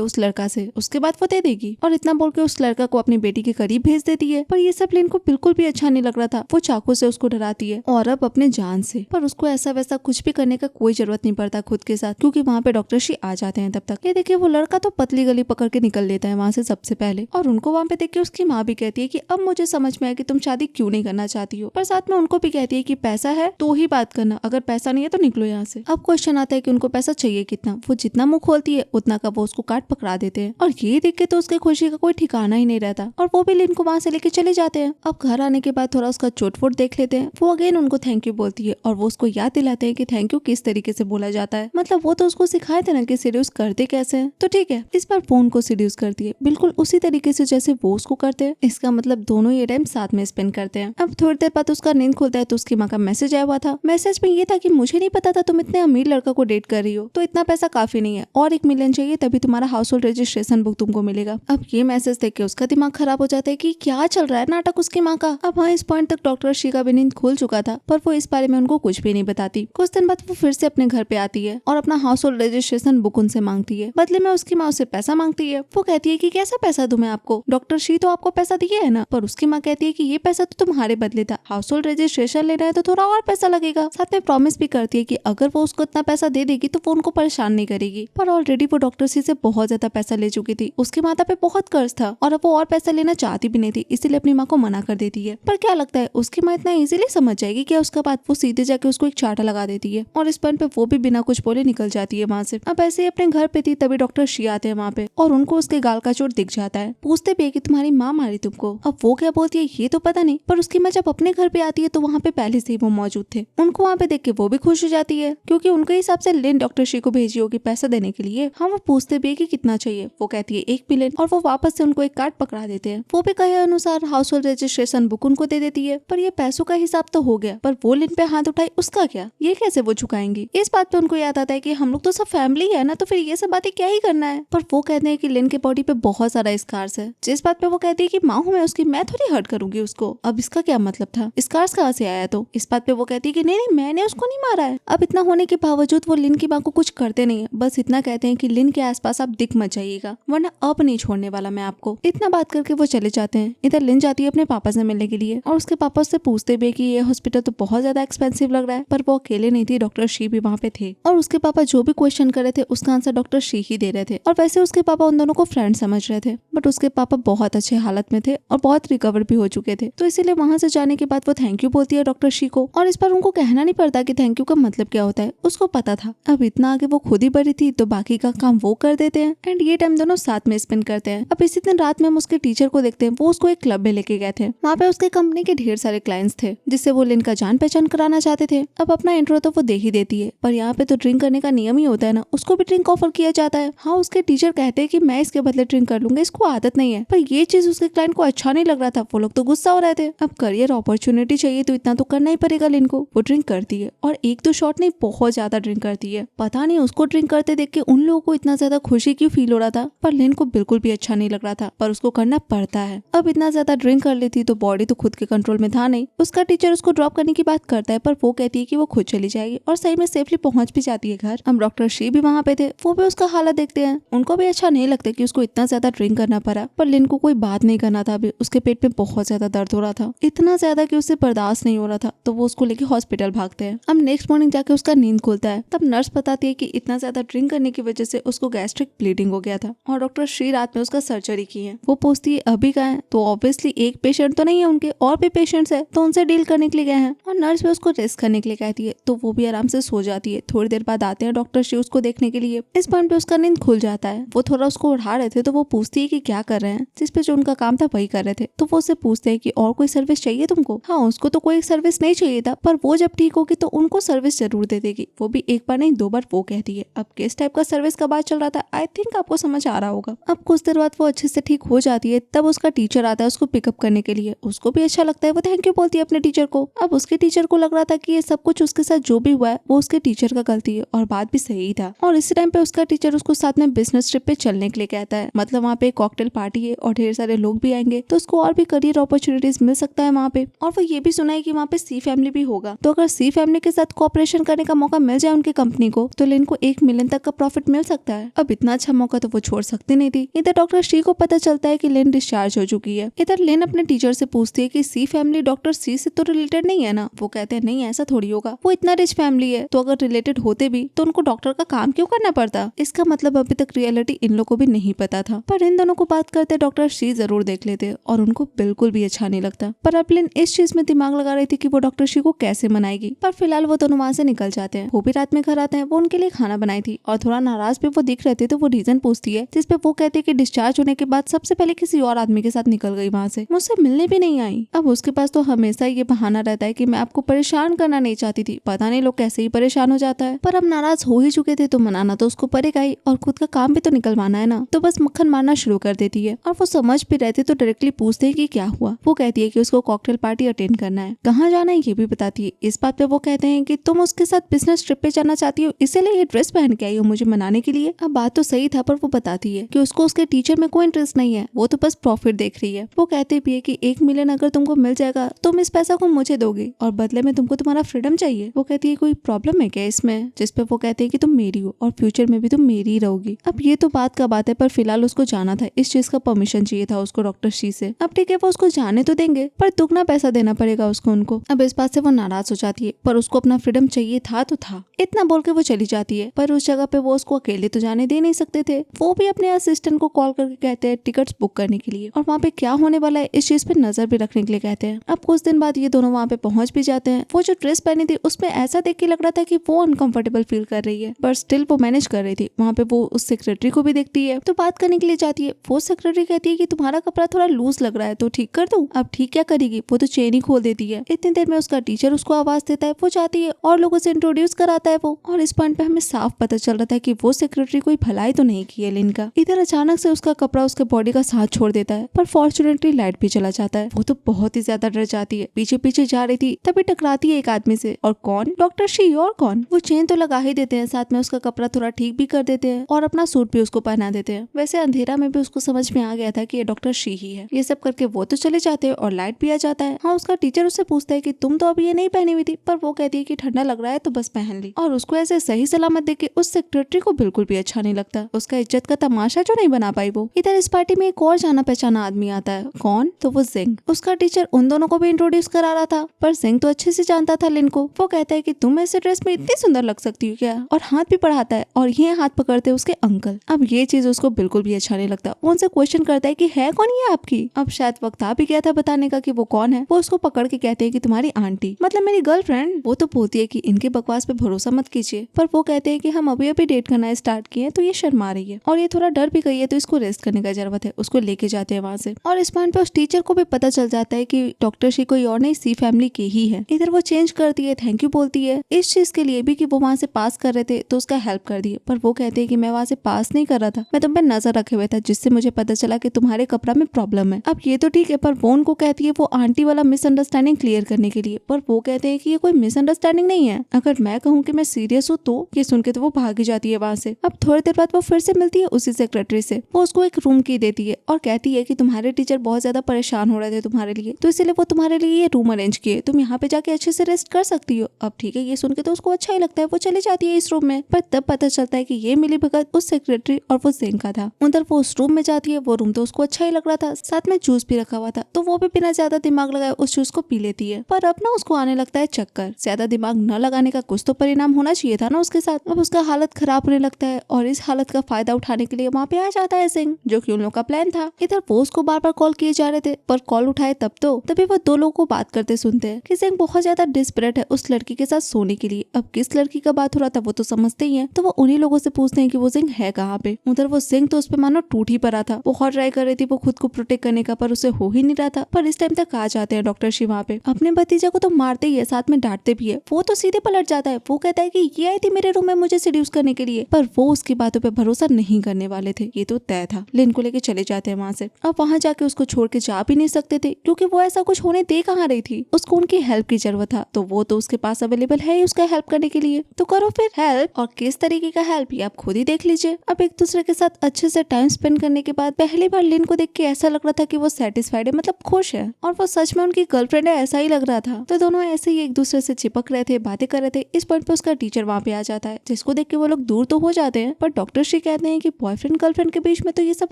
उस लड़का से, उसके बाद वो दे देगी और इतना बोल के उस लड़का को अपनी बेटी के करीब भेज देती है। पर ये सब लिन को बिल्कुल भी अच्छा नहीं लग रहा था। वो चाकू से उसको डराती है और अब अपने जान से, पर उसको ऐसा वैसा कुछ भी करने का कोई जरूरत नहीं पड़ता खुद के साथ क्योंकि वहाँ पे डॉक्टर शी आ जाते हैं। तब तक ये देखिए वो लड़का तो पतली गली पकड़ के निकल लेता है वहाँ से सबसे पहले, और उनको वहाँ पे देख के उसकी माँ भी कहती है कि अब मुझे समझ में आया कि तुम शादी क्यों नहीं करना चाहती हो, पर साथ में उनको भी कहती है कि पैसा है तो ही बात करना, अगर पैसा नहीं है तो निकलो यहाँ से। अब क्वेश्चन आता है कि उनको पैसा चाहिए कितना। वो जितना मुंह खोलती है उतना का वो उसको काट पकड़ा देते हैं और ये देख के तो उसके खुशी का कोई ठिकाना ही नहीं रहता और वो भी लिन को वहाँ से लेके चले जाते हैं। अब घर आने के बाद थोड़ा उसका चोट-फोट देख लेते हैं। वो अगेन उनको थैंक यू बोलती है और वो उसको याद दिलाते हैं कि थैंक यू किस तरीके से बोला जाता है। मतलब वो तो उसको सिखाए थे ना कि सीड्यूस करते कैसे हैं। तो ठीक है, इस बार वो उनको सीड्यूस करती है बिल्कुल उसी तरीके से जैसे वो उसको करते हैं। इसका मतलब दोनों ये टाइम साथ में स्पेंड करते हैं। अब थोड़ी देर बाद उसका नींद खुलता है तो उसकी माँ का मैसेज आया हुआ था। मैसेज में ये था कि मुझे नहीं पता था तुम इतने अमीर लड़का को डेट कर रही हो, तो इतना पैसा काफी नहीं है और 1 मिलियन चाहिए तभी तुम्हारा हाउस होल्ड रजिस्ट्रेशन बुक तुमको मिलेगा। अब ये मैसेज देख के उसका दिमाग खराब हो जाता है कि क्या चल रहा है नाटक उसकी माँ का। अब हाँ, इस पॉइंट तक डॉक्टर शी का भी नींद खुल चुका था पर वो इस बारे में उनको कुछ भी नहीं बताती। कुछ दिन बाद वो फिर से अपने घर पे आती है और अपना हाउस होल्ड रजिस्ट्रेशन बुक उनसे मांगती है। बदले में उसकी माँ उससे पैसा मांगती है। वो कहती है कि कैसा पैसा दूं मैं आपको, डॉक्टर शी तो आपको पैसा दिया है ना। पर उसकी माँ कहती है कि ये पैसा तो तुम्हारे बदले था, हाउस होल्ड रजिस्ट्रेशन लेना है तो थोड़ा और पैसा लगेगा। साथ में प्रॉमिस भी करती है कि अगर वो उसको इतना पैसा दे देगी तो वो उनको परेशान नहीं करेगी। पर ऑलरेडी वो डॉक्टर सी से बहुत ज्यादा पैसा ले चुकी थी, उसकी माता पे बहुत कर्ज था और अब वो और पैसा लेना चाहती भी नहीं थी, इसीलिए अपनी माँ को मना कर देती है। पर क्या लगता है उसकी माँ इतना इजीली समझ जाएगी क्या? उसके बाद वो सीधे जाके उसको एक चाटा लगा देती है और इस पॉइंट पे वो भी बिना कुछ बोले निकल जाती है वहाँ से। अब ऐसे ही अपने घर पे थी तभी डॉक्टर शी आते हैं वहाँ पे और उनको उसके गाल का चोट दिख जाता है। पूछते भी है कि तुम्हारी माँ मारी तुमको। अब वो क्या बोलती है ये तो पता नहीं, पर उसकी माँ जब अपने घर पे आती है तो वहाँ पे पहले से ही वो मौजूद थे। उनको वहाँ पे देख के वो भी खुश हो जाती है क्योंकि उनके हिसाब से लिन डॉक्टर शी को भेजी होगी पैसा देने के लिए। हाँ, वो पूछते भी है कि कितना चाहिए। वो कहती है 1 मिलियन और वो वापस से उनको एक कार्ड पकड़ा देते हैं। वो भी कहे अनुसार हाउस होल्ड रजिस्ट्रेशन बुक उनको दे देती है। पर ये पैसों का हिसाब तो हो गया, पर वो लिन पे हाथ उठाई उसका क्या, ये कैसे वो झुकाएंगी? इस बात पे उनको याद आता है कि हम लोग तो सब फैमिली है ना, तो फिर ये सब बातें क्या ही करना है। पर वो कहते हैं कि लिन के बॉडी पे बहुत सारा स्कार्स है, जिस बात पे वो कहती है कि माँ हूँ मैं उसकी, मैं थोड़ी हर्ट करूंगी उसको। अब इसका क्या मतलब था, स्कार्स कहाँ से आया? तो इस बात पे वो कहती है कि नहीं नहीं मैंने उसको नहीं मारा है। अब इतना होने के बावजूद वो लिन की माँ को कुछ करते नहीं है, बस इतना कहते हैं कि लिन के आसपास आप दिख मत जाइएगा वरना अब नहीं छोड़ने वाला मैं आपको। इतना बात करके वो चले जाते हैं। इधर लिन जाती है अपने पापा से मिलने के लिए और उसके पापा उससे पूछते भी कि ये हॉस्पिटल तो बहुत ज्यादा एक्सपेंसिव लग रहा है। पर वो अकेले नहीं थी, डॉक्टर शी भी वहाँ पे थे और उसके पापा जो भी क्वेश्चन कर रहे थे उसका आंसर डॉक्टर शी ही दे रहे थे। और वैसे उसके पापा उन दोनों को फ्रेंड समझ रहे थे, बट उसके पापा बहुत अच्छे हालत में थे और बहुत रिकवर भी हो चुके थे। तो इसीलिए वहाँ से जाने के बाद वो थैंक यू बोलती है डॉक्टर शी को और इस बार उनको कहना नहीं पड़ता कि थैंक यू का मतलब क्या होता है, उसको पता था। अब इतना आगे वो खुद ही बड़ी थी तो बाकी का काम वो कर देते हैं एंड ये टाइम दोनों साथ में स्पेंड करते हैं। अब इसी दिन रात में हम उसके टीचर को देखते हैं, वो उसको एक क्लब में लेके गए थे। वहाँ पे उसके कंपनी के ढेर सारे क्लाइंट्स थे जिससे वो लिन का जान पहचान कराना चाहते थे। अब अपना इंट्रो तो वो दे ही देती है, पर यहाँ पे तो ड्रिंक करने का नियम ही होता है ना, उसको भी ड्रिंक ऑफर किया जाता है। हाँ, उसके टीचर कहते हैं कि मैं इसके बदले ड्रिंक कर लूंगा, इसको आदत नहीं है। पर ये चीज उसके क्लाइंट को अच्छा नहीं लग रहा था, वो लोग तो गुस्सा हो रहे थे। अब करियर अपॉर्चुनिटी चाहिए तो इतना तो करना ही पड़ेगा लिन को। वो ड्रिंक करती है और 1-2 शॉट नहीं बहुत ज्यादा ड्रिंक करती है। पता नहीं उसको ड्रिंक करते देख के उन लोगों को इतना ज्यादा खुशी क्यों फील हो रहा था, पर लिन को बिल्कुल भी अच्छा नहीं लग रहा था, पर उसको करना पड़ता है। अब इतना ज्यादा ड्रिंक कर लेती तो बॉडी तो खुद के कंट्रोल में था नहीं। उसका टीचर उसको ड्रॉप करने की बात करता है पर वो कहती है कि वो खुद चली जाएगी और सही में सेफली पहुंच भी जाती है घर। अब डॉक्टर शी भी वहाँ पे थे, वो भी उसका हालत देखते हैं। उनको भी अच्छा नहीं लगता कि उसको इतना ज्यादा ड्रिंक करना पड़ा, पर लिन को कोई बात नहीं करना था। अभी उसके पेट में बहुत ज्यादा दर्द हो रहा था, इतना ज्यादा कि उससे बर्दाश्त नहीं हो रहा था, तो वो उसको लेके हॉस्पिटल भागते हैं। अब नेक्स्ट मॉर्निंग जाके उसका नींद खुलता है, तब नर्स बताती है कि इतना ज्यादा ड्रिंक करने की वजह से उसको गैस्ट्रिक ब्लीडिंग हो गया था और डॉक्टर श्री रात में उसका सर्जरी की है। वो पूछती है अभी कहाँ है, तो ऑब्वियसली एक पेशेंट तो नहीं है, उनके और भी पेशेंट्स है तो उनसे डील करने के लिए गए हैं। और नर्स भी उसको रेस्ट करने के लिए कहती है तो वो भी आराम से सो जाती है। थोड़ी देर बाद आते हैं डॉक्टर श्री उसको देखने के लिए। इस पॉइंट पे उसका नींद खुल जाता है। वो थोड़ा उसको उठा रहे थे तो वो पूछती है कि क्या कर रहे हैं, जिस पे जो उनका काम था वही कर रहे थे। तो वो उससे पूछते हैं कि और कोई सर्विस चाहिए तुमको। हाँ, उसको तो कोई सर्विस नहीं चाहिए था, पर वो जब ठीक होगी तो उनको सर्विस जरूर दे देगी। वो भी एक बार नहीं 2 बार वो कहती है। अब किस टाइप का सर्विस का बात चल रहा था आई थिंक आपको समझ आ रहा होगा। अब कुछ देर बाद वो अच्छे से ठीक हो जाती है, तब उसका टीचर आता है उसको पिकअप करने के लिए। उसको भी अच्छा लगता है, वो थैंक यू बोलती है अपने टीचर को। अब उसके टीचर को लग रहा था कि ये सब कुछ उसके साथ जो भी हुआ है वो उसके टीचर का गलती है और बात भी सही था। और इसी टाइम पे उसका टीचर उसको साथ में बिजनेस ट्रिप पे चलने के लिए कहता है। मतलब वहाँ पे कॉकटेल पार्टी है और ढेर सारे लोग भी आएंगे तो उसको और भी करियर अपॉर्चुनिटीज मिल सकता है वहाँ पे। और वो ये भी सुना है कि वहाँ पे सी फैमिली भी होगा, तो अगर सी फैमिली के साथ कोऑपरेशन करने का मौका मिल जाए उनकी कंपनी को तो लिन को 1 मिलियन तक का प्रॉफिट मिल सकता है। अब इतना अच्छा मौका तो वो छोड़ सकती नहीं थी। इधर डॉक्टर शी को पता चलता है कि लिन डिस्चार्ज हो चुकी है। इधर लिन अपने टीचर से पूछती है कि सी फैमिली डॉक्टर सी से तो रिलेटेड नहीं है ना। वो कहते हैं नहीं ऐसा थोड़ी होगा, वो इतना रिच फैमिली है, तो अगर रिलेटेड होते भी तो उनको डॉक्टर का काम क्यों करना पड़ता। इसका मतलब अभी तक रियलिटी इन लोगों को भी नहीं पता था, पर इन दोनों को बात करते डॉक्टर शी जरूर देख लेते और उनको बिल्कुल भी अच्छा नहीं लगता। पर अब लिन इस चीज में दिमाग लगा रही थी कि वो डॉक्टर शी को कैसे मनाएगी। पर फिलहाल वो दोनों वहाँ से निकल जाते हैं। वो भी रात में घर आते हैं। वो उनके लिए खाना बनाई थी और थोड़ा नाराज भी वो दिख रहे थे, तो वो रीजन पूछती है जिसपे वो कहती है कि डिस्चार्ज होने के बाद सबसे पहले किसी और आदमी के साथ निकल गई वहाँ से, मुझसे मिलने भी नहीं आई। अब उसके पास तो हमेशा ये बहाना रहता है कि मैं आपको परेशान करना नहीं चाहती थी, पता नहीं लोग कैसे ही परेशान हो जाता है। पर अब नाराज हो ही चुके थे तो मनाना तो उसको पड़ेगा ही, और खुद का काम भी तो निकलवाना है ना। तो बस मक्खन मारना शुरू कर देती है और वो समझ भी रहते तो डायरेक्टली पूछते हैं कि क्या हुआ। वो कहती है कि उसको कॉकटेल पार्टी अटेंड करना है, कहाँ जाना है ये भी बताती है। इस बात पे वो कहते हैं कि तुम उसके साथ बिजनेस ट्रिप पे जाना चाहती हो, इसीलिए ये ड्रेस पहन के आई हो मुझे मनाने के लिए। अब बात तो सही था, पर वो बताती है कि उसको उसके टीचर में कोई इंटरेस्ट नहीं है, वो तो बस प्रॉफिट देख रही है। वो कहते भी है कि 1 मिलियन अगर तुमको मिल जाएगा तुम इस पैसा को मुझे दोगी और बदले में तुमको तुम्हारा फ्रीडम चाहिए। वो कहती है कोई प्रॉब्लम है क्या इसमें, जिसपे वो कहते हैं कि तुम मेरी हो और फ्यूचर में भी तुम मेरी ही रहोगी। अब ये तो बात का बात है, पर फिलहाल उसको जाना था, इस चीज का परमिशन चाहिए था उसको डॉक्टर शी से। अब ठीक है वो उसको जाने तो देंगे, पर दुगना पैसा देना पड़ेगा उसको उनको। अब इस बात से वो नाराज हो जाती है, पर उसको अपना फ्रीडम चाहिए था तो था। इतना बोल के वो चली जाती है, पर उस जगह पे वो उसको अकेले तो जाने दे नहीं सकते थे। वो भी अपने असिस्टेंट को कॉल करके कहते हैं टिकट्स बुक करने के लिए, और वहाँ पे क्या होने वाला है इस चीज पे नजर भी रखने के लिए कहते हैं। अब कुछ दिन बाद ये दोनों वहाँ पे पहुंच भी जाते हैं। वो जो ड्रेस पहनी थी उसमें ऐसा देख के लग रहा था कि वो अनकंफर्टेबल फील कर रही है, पर स्टिल वो मैनेज कर रही थी। वहाँ पे वो उस सेक्रेटरी को भी देखती है तो बात करने के लिए जाती है। वो सेक्रेटरी कहती है कि तुम्हारा कपड़ा थोड़ा लूज लग रहा है तो ठीक कर दूं। अब ठीक क्या करेगी, वो तो चेन ही खोल देती है। इतनी देर में उसका टीचर उसको आवाज देता है, वो जाती है और लोगों से इंट्रोड्यूस कराता है वो। और इस पॉइंट पे हमें साफ पता चल रहा था कि वो सेक्रेटरी कोई भलाई तो नहीं की है लिन का। इधर अचानक से उसका कपड़ा उसके बॉडी का साथ छोड़ देता है, पर फॉर्चुनेटली लाइट भी चला जाता है। वो तो बहुत ही ज्यादा डर जाती है, पीछे पीछे जा रही थी तभी टकराती है एक आदमी से। और कौन, डॉक्टर शी। और कौन, वो चेन तो लगा ही देते हैं, साथ में उसका कपड़ा थोड़ा ठीक भी कर देते हैं और अपना सूट भी उसको पहना देते हैं। वैसे अंधेरा में भी उसको समझ में आ गया था कि ये डॉक्टर शी ही है। ये सब करके वो तो चले जाते हैं और लाइट भी आ जाता है। हाँ, उसका टीचर उससे पूछता है कि तुम तो अभी ये नहीं पहनी हुई थी, पर वो कहती है कि ठंडा लग रहा है तो बस पहन ली। और उसको ऐसे सही सलामत देख के उस सेक्रेटरी को बिल्कुल भी अच्छा नहीं लगता। उसका इज्जत का तमाशा जो नहीं बना पाई वो। इधर इस पार्टी में एक और जाना पहचाना आदमी आता है। कौन, तो वो जिंग। उसका टीचर उन दोनों को भी इंट्रोड्यूस करा रहा था, पर जिंग तो अच्छे से जानता था लिन को। वो कहता है कि तुम ऐसे ड्रेस में इतनी सुंदर लग सकती हो क्या, और हाथ भी बढ़ाता है और ये हाथ पकड़ते उसके अंकल। अब ये चीज उसको बिल्कुल भी अच्छा नहीं लगता। वो उनसे क्वेश्चन करता है कि है कौन ये आपकी। अब शायद वक्त आ भी गया था बताने का कि वो कौन है। वो उसको पकड़ के कहते हैं कि तुम्हारी आंटी, मतलब मेरी गर्लफ्रेंड। वो तो बोलती है कि इनके बकवास पे भरोसा मत कीजिए, पर वो कहते हैं कि हम अभी अभी डेट करना स्टार्ट किए तो ये शर्मा रही है और ये थोड़ा डर भी गई है, तो इसको रेस्ट करने का जरूरत है। उसको लेके जाते हैं वहाँ से। और इस पॉइंट पे उस टीचर को भी पता चल जाता है कि डॉक्टर शी कोई और नहीं, सी फैमिली की ही है। इधर वो चेंज करती है, थैंक यू बोलती है इस चीज के लिए भी कि वो वहाँ से पास कर रहे थे तो उसका हेल्प कर दिए। पर वो कहते हैं कि मैं वहाँ से पास नहीं कर रहा था, मैं तुम पे नजर रखे हुए था, जिससे मुझे पता चला कि तुम्हारे कपड़ा में प्रॉब्लम है। अब ये तो ठीक है, पर वो उनको कहती है वो आंटी वाला मिसअंडरस्टैंडिंग क्लियर करने के लिए। पर वो कहते हैं कि ये कोई मिसअंडरस्टैंडिंग नहीं है, अगर मैं कहूँ कि मैं सीरियस हूँ तो। ये सुन के तो वो भागी जाती है वहाँ से। अब थोड़ी देर बाद वो फिर से मिलती है उसी सेक्रेटरी से। वो उसको एक रूम की देती है और कहती है कि तुम्हारे टीचर बहुत ज्यादा परेशान हो रहे थे तुम्हारे लिए, तो इसीलिए वो तुम्हारे लिए ये रूम अरेंज किए, तुम यहाँ पे जाके अच्छे से रेस्ट कर सकती हो। अब ठीक है, ये सुन के तो उसको अच्छा ही लगता है, वो चली जाती है इस रूम में। पर तब पता चलता है कि ये मिली भगत उस सेक्रेटरी और वो जिंग का था। उधर वो उस रूम में जाती है, वो रूम तो उसको अच्छा ही लग रहा था, साथ में जूस भी रखा हुआ था, तो वो भी बिना ज्यादा दिमाग लगाए उस जूस को पी लेती है। पर अब ना उसको आने लगता है चक्कर। ज्यादा दिमाग न लगाने का कुछ तो परिणाम होना चाहिए था ना उसके साथ। अब उसका हालत खराब होने लगता है और इस हालत का फायदा उठाने के लिए वहाँ पे आ जाता है सिंह, जो कि उन लोगों का प्लान था। इधर वो उसको बार बार कॉल किए जा रहे थे, पर कॉल उठाए तभी वो दो लोगों को बात करते सुनते हैं कि सिंह बहुत ज्यादा डिस्परेट है उस लड़की के साथ सोने के लिए। अब किस लड़की का बात हो रहा था वो तो समझते ही है, तो वो उन्हीं लोगों से पूछते हैं कि वो सिंह है कहाँ पे। उधर वो सिंह तो उस पे मानो टूट ही पड़ा था। बहुत ट्राई कर रही थी वो खुद को प्रोटेक्ट करने का, पर उसे हो ही नहीं रहा था। पर इस टाइम तक आ जाते हैं डॉक्टर शिव वहाँ पे। अपने भतीजे को तो मारते ही है, साथ में डांटते भी है। वो तो सीधे पलट जाता है, वो कहता है कि ये आई थी मेरे रूम में मुझे सीड्यूस करने के लिए। पर वो उसकी बातों पे भरोसा नहीं करने वाले थे, ये तो तय था। लिन को लेके चले जाते हैं वहाँ से। अब वहाँ जाके उसको छोड़ के जा भी नहीं सकते थे, क्योंकि वो ऐसा कुछ होने दे कहाँ रही थी। उसको उनकी हेल्प की जरूरत था, तो वो तो उसके पास अवेलेबल है ही उसका हेल्प करने के लिए, तो करो फिर हेल्प। और किस तरीके का हेल्प ये आप खुद ही देख लीजिए। अब एक दूसरे के साथ अच्छे से टाइम स्पेंड करने के बाद पहली बार लिन को देख के ऐसा लग रहा था कि वो सेटिस्फाइड है, मतलब खुश है, और वो सच में उनकी गर्लफ्रेंड है ऐसा ही लग रहा था। तो दोनों ऐसे ही एक दूसरे से चिपक रहे थे, बातें कर रहे थे। इस पॉइंट पे उसका टीचर वहाँ पे आ जाता है, जिसको देख के वो लोग दूर तो हो जाते हैं, पर डॉक्टर श्री कहते हैं कि बॉयफ्रेंड गर्लफ्रेंड के बीच में तो ये सब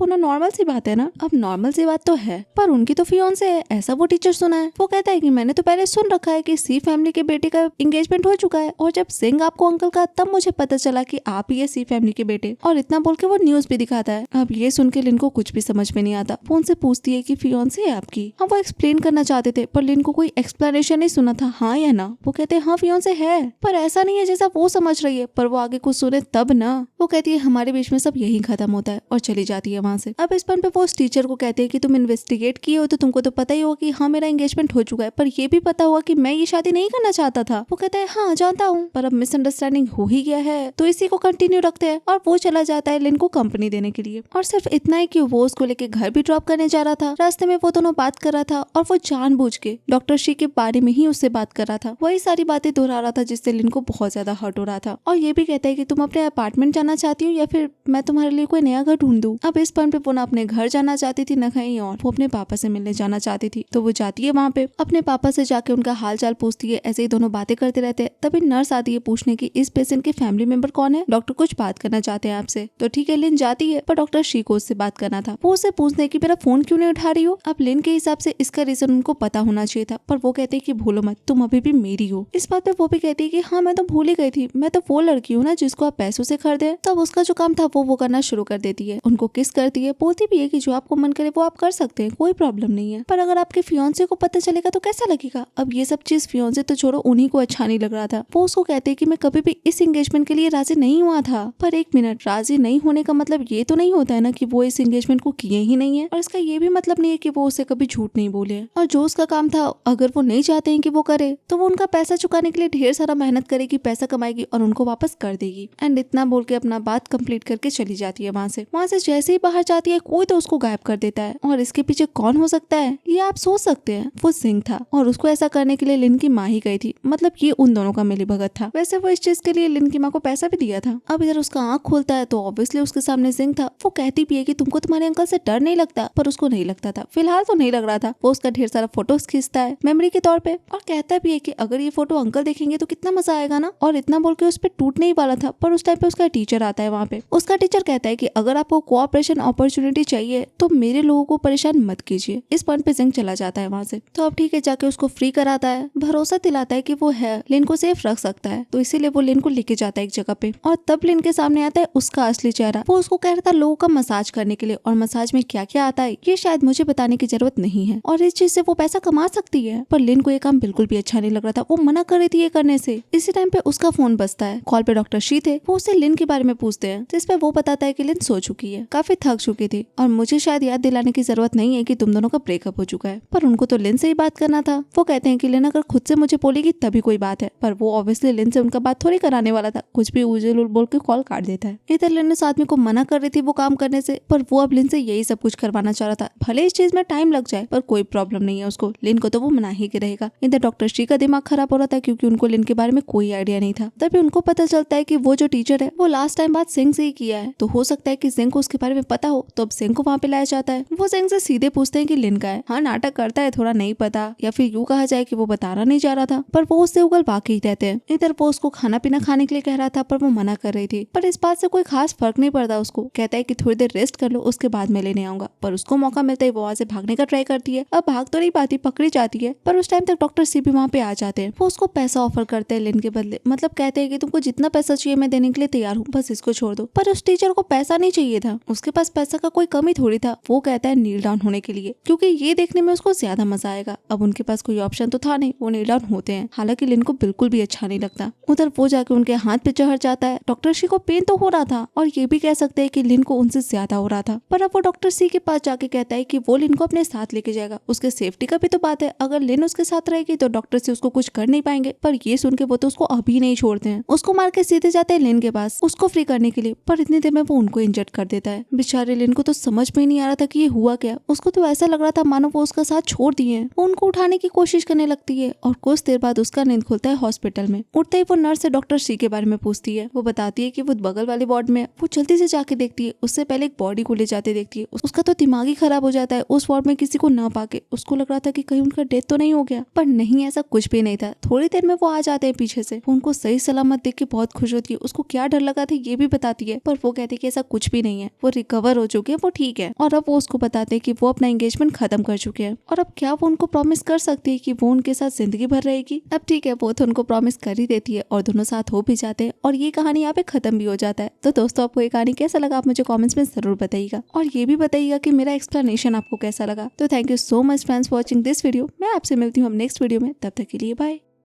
होना नॉर्मल सी बात है ना। अब नॉर्मल सी बात तो है, पर उनकी तो फियांसे है, ऐसा वो टीचर सुना है। वो कहता है कि मैंने तो पहले सुन रखा है कि सी फैमिली के बेटे का एंगेजमेंट हो चुका है, और जब सिंह आपको अंकल का तब मुझे पता चला कि आप ही है सी फैमिली के बेटे। और इतना बोल के वो न्यूज भी दिखाता है। अब ये सुन के लिन को कुछ भी समझ में नहीं आता। वो उनसे पूछती है कि फियांसे है आपकी। अब वो एक्सप्लेन करना चाहते थे, पर लिन को कोई एक्सप्लेनेशन नहीं सुना था, हाँ या ना। वो कहते हैं हाँ फियांसे है, पर ऐसा नहीं है जैसा वो समझ रही है। पर वो आगे कुछ सुने तब ना। वो कहती है हमारे बीच में सब यही खत्म होता है, और चली जाती है वहाँ से। अब इस पॉइंट पे वो उस टीचर को कहते हैं कि तुम इन्वेस्टिगेट किए हो तो तुमको तो पता ही होगा कि हाँ मेरा एंगेजमेंट हो चुका है, पर ये भी पता होगा कि मैं ये शादी नहीं करना चाहता था। वो कहता है हाँ जानता हूँ, पर अब मिसअंडरस्टैंडिंग हो ही गया है तो इसी को कंटिन्यू रखते हैं। और वो चला जाता है लिन को कंपनी देने के लिए। और सिर्फ इतना ही कि वो उसको लेके घर भी ड्रॉप करने जा रहा था। रास्ते में वो दोनों बात कर रहा था, और वो जानबूझ के डॉक्टर शी के बारे में ही उससे बात कर रहा था। वही सारी बातें दोहरा रहा था जिससे लिन को बहुत ज्यादा हर्ट हो रहा था। और ये भी कहता है कि तुम अपने अपार्टमेंट जाना चाहती हो या फिर मैं तुम्हारे लिए कोई नया घर ढूंढ दूं। अब इस पॉइंट पे वो ना अपने घर जाना चाहती थी न कहीं और। वो अपने पापा से मिलने जाना चाहती थी, तो वो जाती है वहाँ पे, अपने पापा से जाके उनका हाल चाल पूछती है। ऐसे ही दोनों बातें करते रहते हैं। तभी नर्स आती है पूछने की इस पेशेंट के फैमिली मेंबर कौन है, डॉक्टर कुछ बात करना चाहते हैं आपसे। तो ठीक है लिन जाती है, पर डॉक्टर शी को उससे बात करना था। वो उससे पूछने की मेरा फोन क्यों नहीं उठा रही हो। अब लिन के हिसाब से इसका रीजन उनको पता होना चाहिए था, पर वो कहते हैं कि भूलो मत, तुम अभी भी मेरी हो। इस बात पे वो भी कहती है कि हाँ मैं तो भूल ही गई थी, मैं तो वो लड़की हूँ ना जिसको आप पैसों से खरीदे। तब उसका जो काम था वो करना शुरू कर देती है। उनको किस करती है, बोलती भी है कि जो आपको मन करे वो आप कर सकते हैं, कोई प्रॉब्लम नहीं है, पर अगर आपके फियांसे को पता चलेगा तो कैसा लगेगा। अब ये सब चीज फियांसे तो छोड़ो, उन्हीं को अच्छा नहीं लग रहा था। वो उसको कहते हैं कि मैं कभी भी इस एंगेजमेंट के लिए राजी नहीं हुआ था। पर एक मिनट, राजी नहीं होने का मतलब ये तो नहीं होता है ना कि वो इस एंगेजमेंट को किए ही नहीं है, और इसका ये भी मतलब नहीं है कि वो उसे कभी झूठ नहीं बोले। और जो उसका काम था अगर वो नहीं चाहते हैं कि वो करे, तो वो उनका पैसा चुकाने के लिए ढेर सारा मेहनत करेगी, पैसा कमाएगी और उनको वापस कर देगी। एंड इतना बोल के अपना बात कंप्लीट करके चली जाती है वहाँ से। जैसे ही बाहर जाती है कोई तो उसको गायब कर देता है। और इसके पीछे कौन हो सकता है ये आप सोच सकते हैं, वो सिंह था। और उसको ऐसा करने के लिए लिन की माँ ही गई थी, मतलब ये उन दोनों का मिलीभगत था। वैसे वो इस चीज के लिए लिन की माँ को पैसा भी दिया था। अब इधर उसका आँख खुलता है तो ऑब्वियसली उसके सामने सिंह था। वो कहती भी है कि तुमको तुम्हारे अंकल से डर नहीं लगता, पर उसको नहीं लगता था, फिलहाल तो नहीं लग रहा था। वो उसका ढेर सारा फोटोज खींचता है मेमोरी के तौर पे, और कहता भी है कि अगर ये फोटो अंकल देखेंगे तो कितना मजा आएगा ना। और इतना बोल के उस पर टूटने ही वाला था, पर उस टाइम पे उसका टीचर आता है वहाँ पे। उसका टीचर कहता है कि अगर आपको कोऑपरेशन अपॉर्चुनिटी चाहिए तो मेरे लोगों को परेशान मत कीजिए। इस पॉइंट पे सिंह चला जाता है वहाँ से। तो अब ठीक है, जाके उसको फ्री कराता है, भरोसा दिलाता है कि वो है लिन को सेफ रख सकता है। तो इसीलिए वो लिन को लेके जाता है एक जगह पे, और तब लिन के सामने आता है उसका असली चेहरा। वो उसको कह रहा था लोगों का मसाज करने के लिए, और मसाज में क्या क्या आता है ये शायद मुझे बताने की जरूरत नहीं है, और इस चीज से वो पैसा कमा सकती है। पर लिन को ये काम बिल्कुल भी अच्छा नहीं लग रहा था, वो मना कर रही थी ये करने से। इसी टाइम पे उसका फोन बजता है। कॉल पे डॉक्टर शी थे। वो उससे लिन के बारे में पूछते हैं, जिसपे वो बताता है कि लिन सो चुकी है, काफी थक चुकी थी, और मुझे शायद याद दिलाने की जरूरत नहीं है कि तुम दोनों का ब्रेकअप हो चुका है। पर उनको तो लिन से ही बात करना था। वो कहते हैं कि लिन अगर खुद से मुझे बोलेगी तभी कोई बात है, पर वो ऑब्वियसली लिन से उनका बात थोड़ी कराने वाला था। कुछ भी उजल बोल के कॉल काट देता है। इधर लिन उस आदमी को मना कर रही थी वो काम करने से, पर वो अब लिन से यही सब कुछ करवाना चाह रहा था। भले इस चीज में टाइम लग जाए पर कोई प्रॉब्लम नहीं है उसको, लिन को तो वो मना ही के रहेगा। इधर डॉक्टर शी का दिमाग खराब हो रहा था क्योंकि उनको लिन के बारे में कोई आइडिया नहीं था। तभी उनको पता चलता है कि वो जो टीचर है वो लास्ट टाइम बात सिंह से ही किया है, तो हो सकता है कि सिंह को उसके बारे में पता हो। तो अब सिंह को वहाँ पे लाया जाता है। वो सिंह से सीधे पूछते हैं कि लिन का है। हाँ नाटक करता है, थोड़ा नहीं पता, या फिर यूँ कहा जाए कि वो बताना नहीं चाह रहा था, पर वो उससे उगल बाकी ही रहते हैं। इधर वो उसको खाना पीना खाने के लिए कह रहा था, पर वो मना कर रही थी। पर इस बात से कोई खास फर्क नहीं पड़ता उसको। कहता है कि थोड़ी देर रेस्ट कर लो, उसके बाद मैं लेने आऊंगा। पर उसको मौका मिलता है वो वहाँ से भागने का ट्राई करती है। अब भाग तो नहीं पाती, पकड़ी जाती है, पर उस टाइम तक डॉक्टर सी भी वहाँ पे आ जाते हैं। वो उसको पैसा ऑफर करते हैं लिन के बदले, मतलब कहते हैं कि तुमको जितना पैसा चाहिए मैं देने के लिए तैयार हूँ, बस इसको छोड़ दो। पर उस टीचर को पैसा नहीं चाहिए था, उसके पास पैसा का कोई कमी थोड़ी था। वो कहता है नील डाउन होने के लिए, क्योंकि ये देखने में उसको ज्यादा मजा आएगा। अब उनके पास कोई ऑप्शन तो था नहीं, वो नील डाउन होते हैं। हालांकि लिन को बिल्कुल भी अच्छा नहीं लगता। उधर वो जाके उनके हाथ पे चढ़ जाता है। डॉक्टर सी को पेन तो हो रहा था, और ये भी कह सकते हैं कि लिन को उनसे ज्यादा हो रहा था। पर अब वो डॉक्टर सी के पास जाके कहता है कि वो लिन को अपने साथ लेके जाएगा। उसके सेफ्टी का भी तो बात है, अगर लिन उसके साथ रहेगी तो डॉक्टर सी उसको कुछ कर नहीं पाएंगे। पर ये सुन के वो तो उसको अभी नहीं छोड़ते हैं, उसको मार के सीधे जाते हैं लिन के पास उसको फ्री करने के लिए। पर इतनी देर में वो उनको इंजर्ड कर देता है। बेचारे लिन को तो समझ में नहीं आ रहा था कि ये हुआ क्या। उसको तो ऐसा लग रहा था मानो वो उसका साथ छोड़ दिए। वो उनको उठाने की कोशिश करने लगती है, और कुछ देर बाद उसका नींद खुलता है हॉस्पिटल में। उठते ही वो नर्स से डॉक्टर सी के बारे में पूछती है। वो बताती है कि वो बगल वाले वार्ड में। वो जल्दी से जाके देखती है, उससे पहले एक बॉडी को ले जाते देखती है। उसका तो दिमाग ही खराब हो जाता है उस वार्ड में किसी को ना पाके। उसको लग रहा था कि कहीं उनका डेथ तो नहीं हो गया, पर नहीं, ऐसा कुछ भी नहीं था। थोड़ी देर में वो आ जाते जाते हैं पीछे से। वो उनको सही सलामत देख के बहुत खुश होती है, उसको क्या डर लगा था ये भी बताती है, पर वो कहती है कि ऐसा कुछ भी नहीं है, वो रिकवर हो चुके हैं, वो ठीक है। और अब वो उसको बताते हैं कि वो अपना एंगेजमेंट खत्म कर चुके हैं। और अब क्या वो उनको प्रॉमिस कर सकती है कि वो उनके साथ जिंदगी भर रहेगी? अब ठीक है, वो तो उनको प्रॉमिस कर ही देती है और दोनों साथ हो भी जाते हैं और ये कहानी यहाँ पे खत्म भी हो जाता है। तो दोस्तों, आपको ये कहानी कैसा लगा आप मुझे कमेंट्स में जरूर बताइएगा और ये भी बताइएगा कि मेरा एक्सप्लेनेशन आपको कैसा लगा। तो thank you so much friends for watching this video. मैं आपसे मिलती हूँ नेक्स्ट वीडियो में, तब तक के लिए बाय।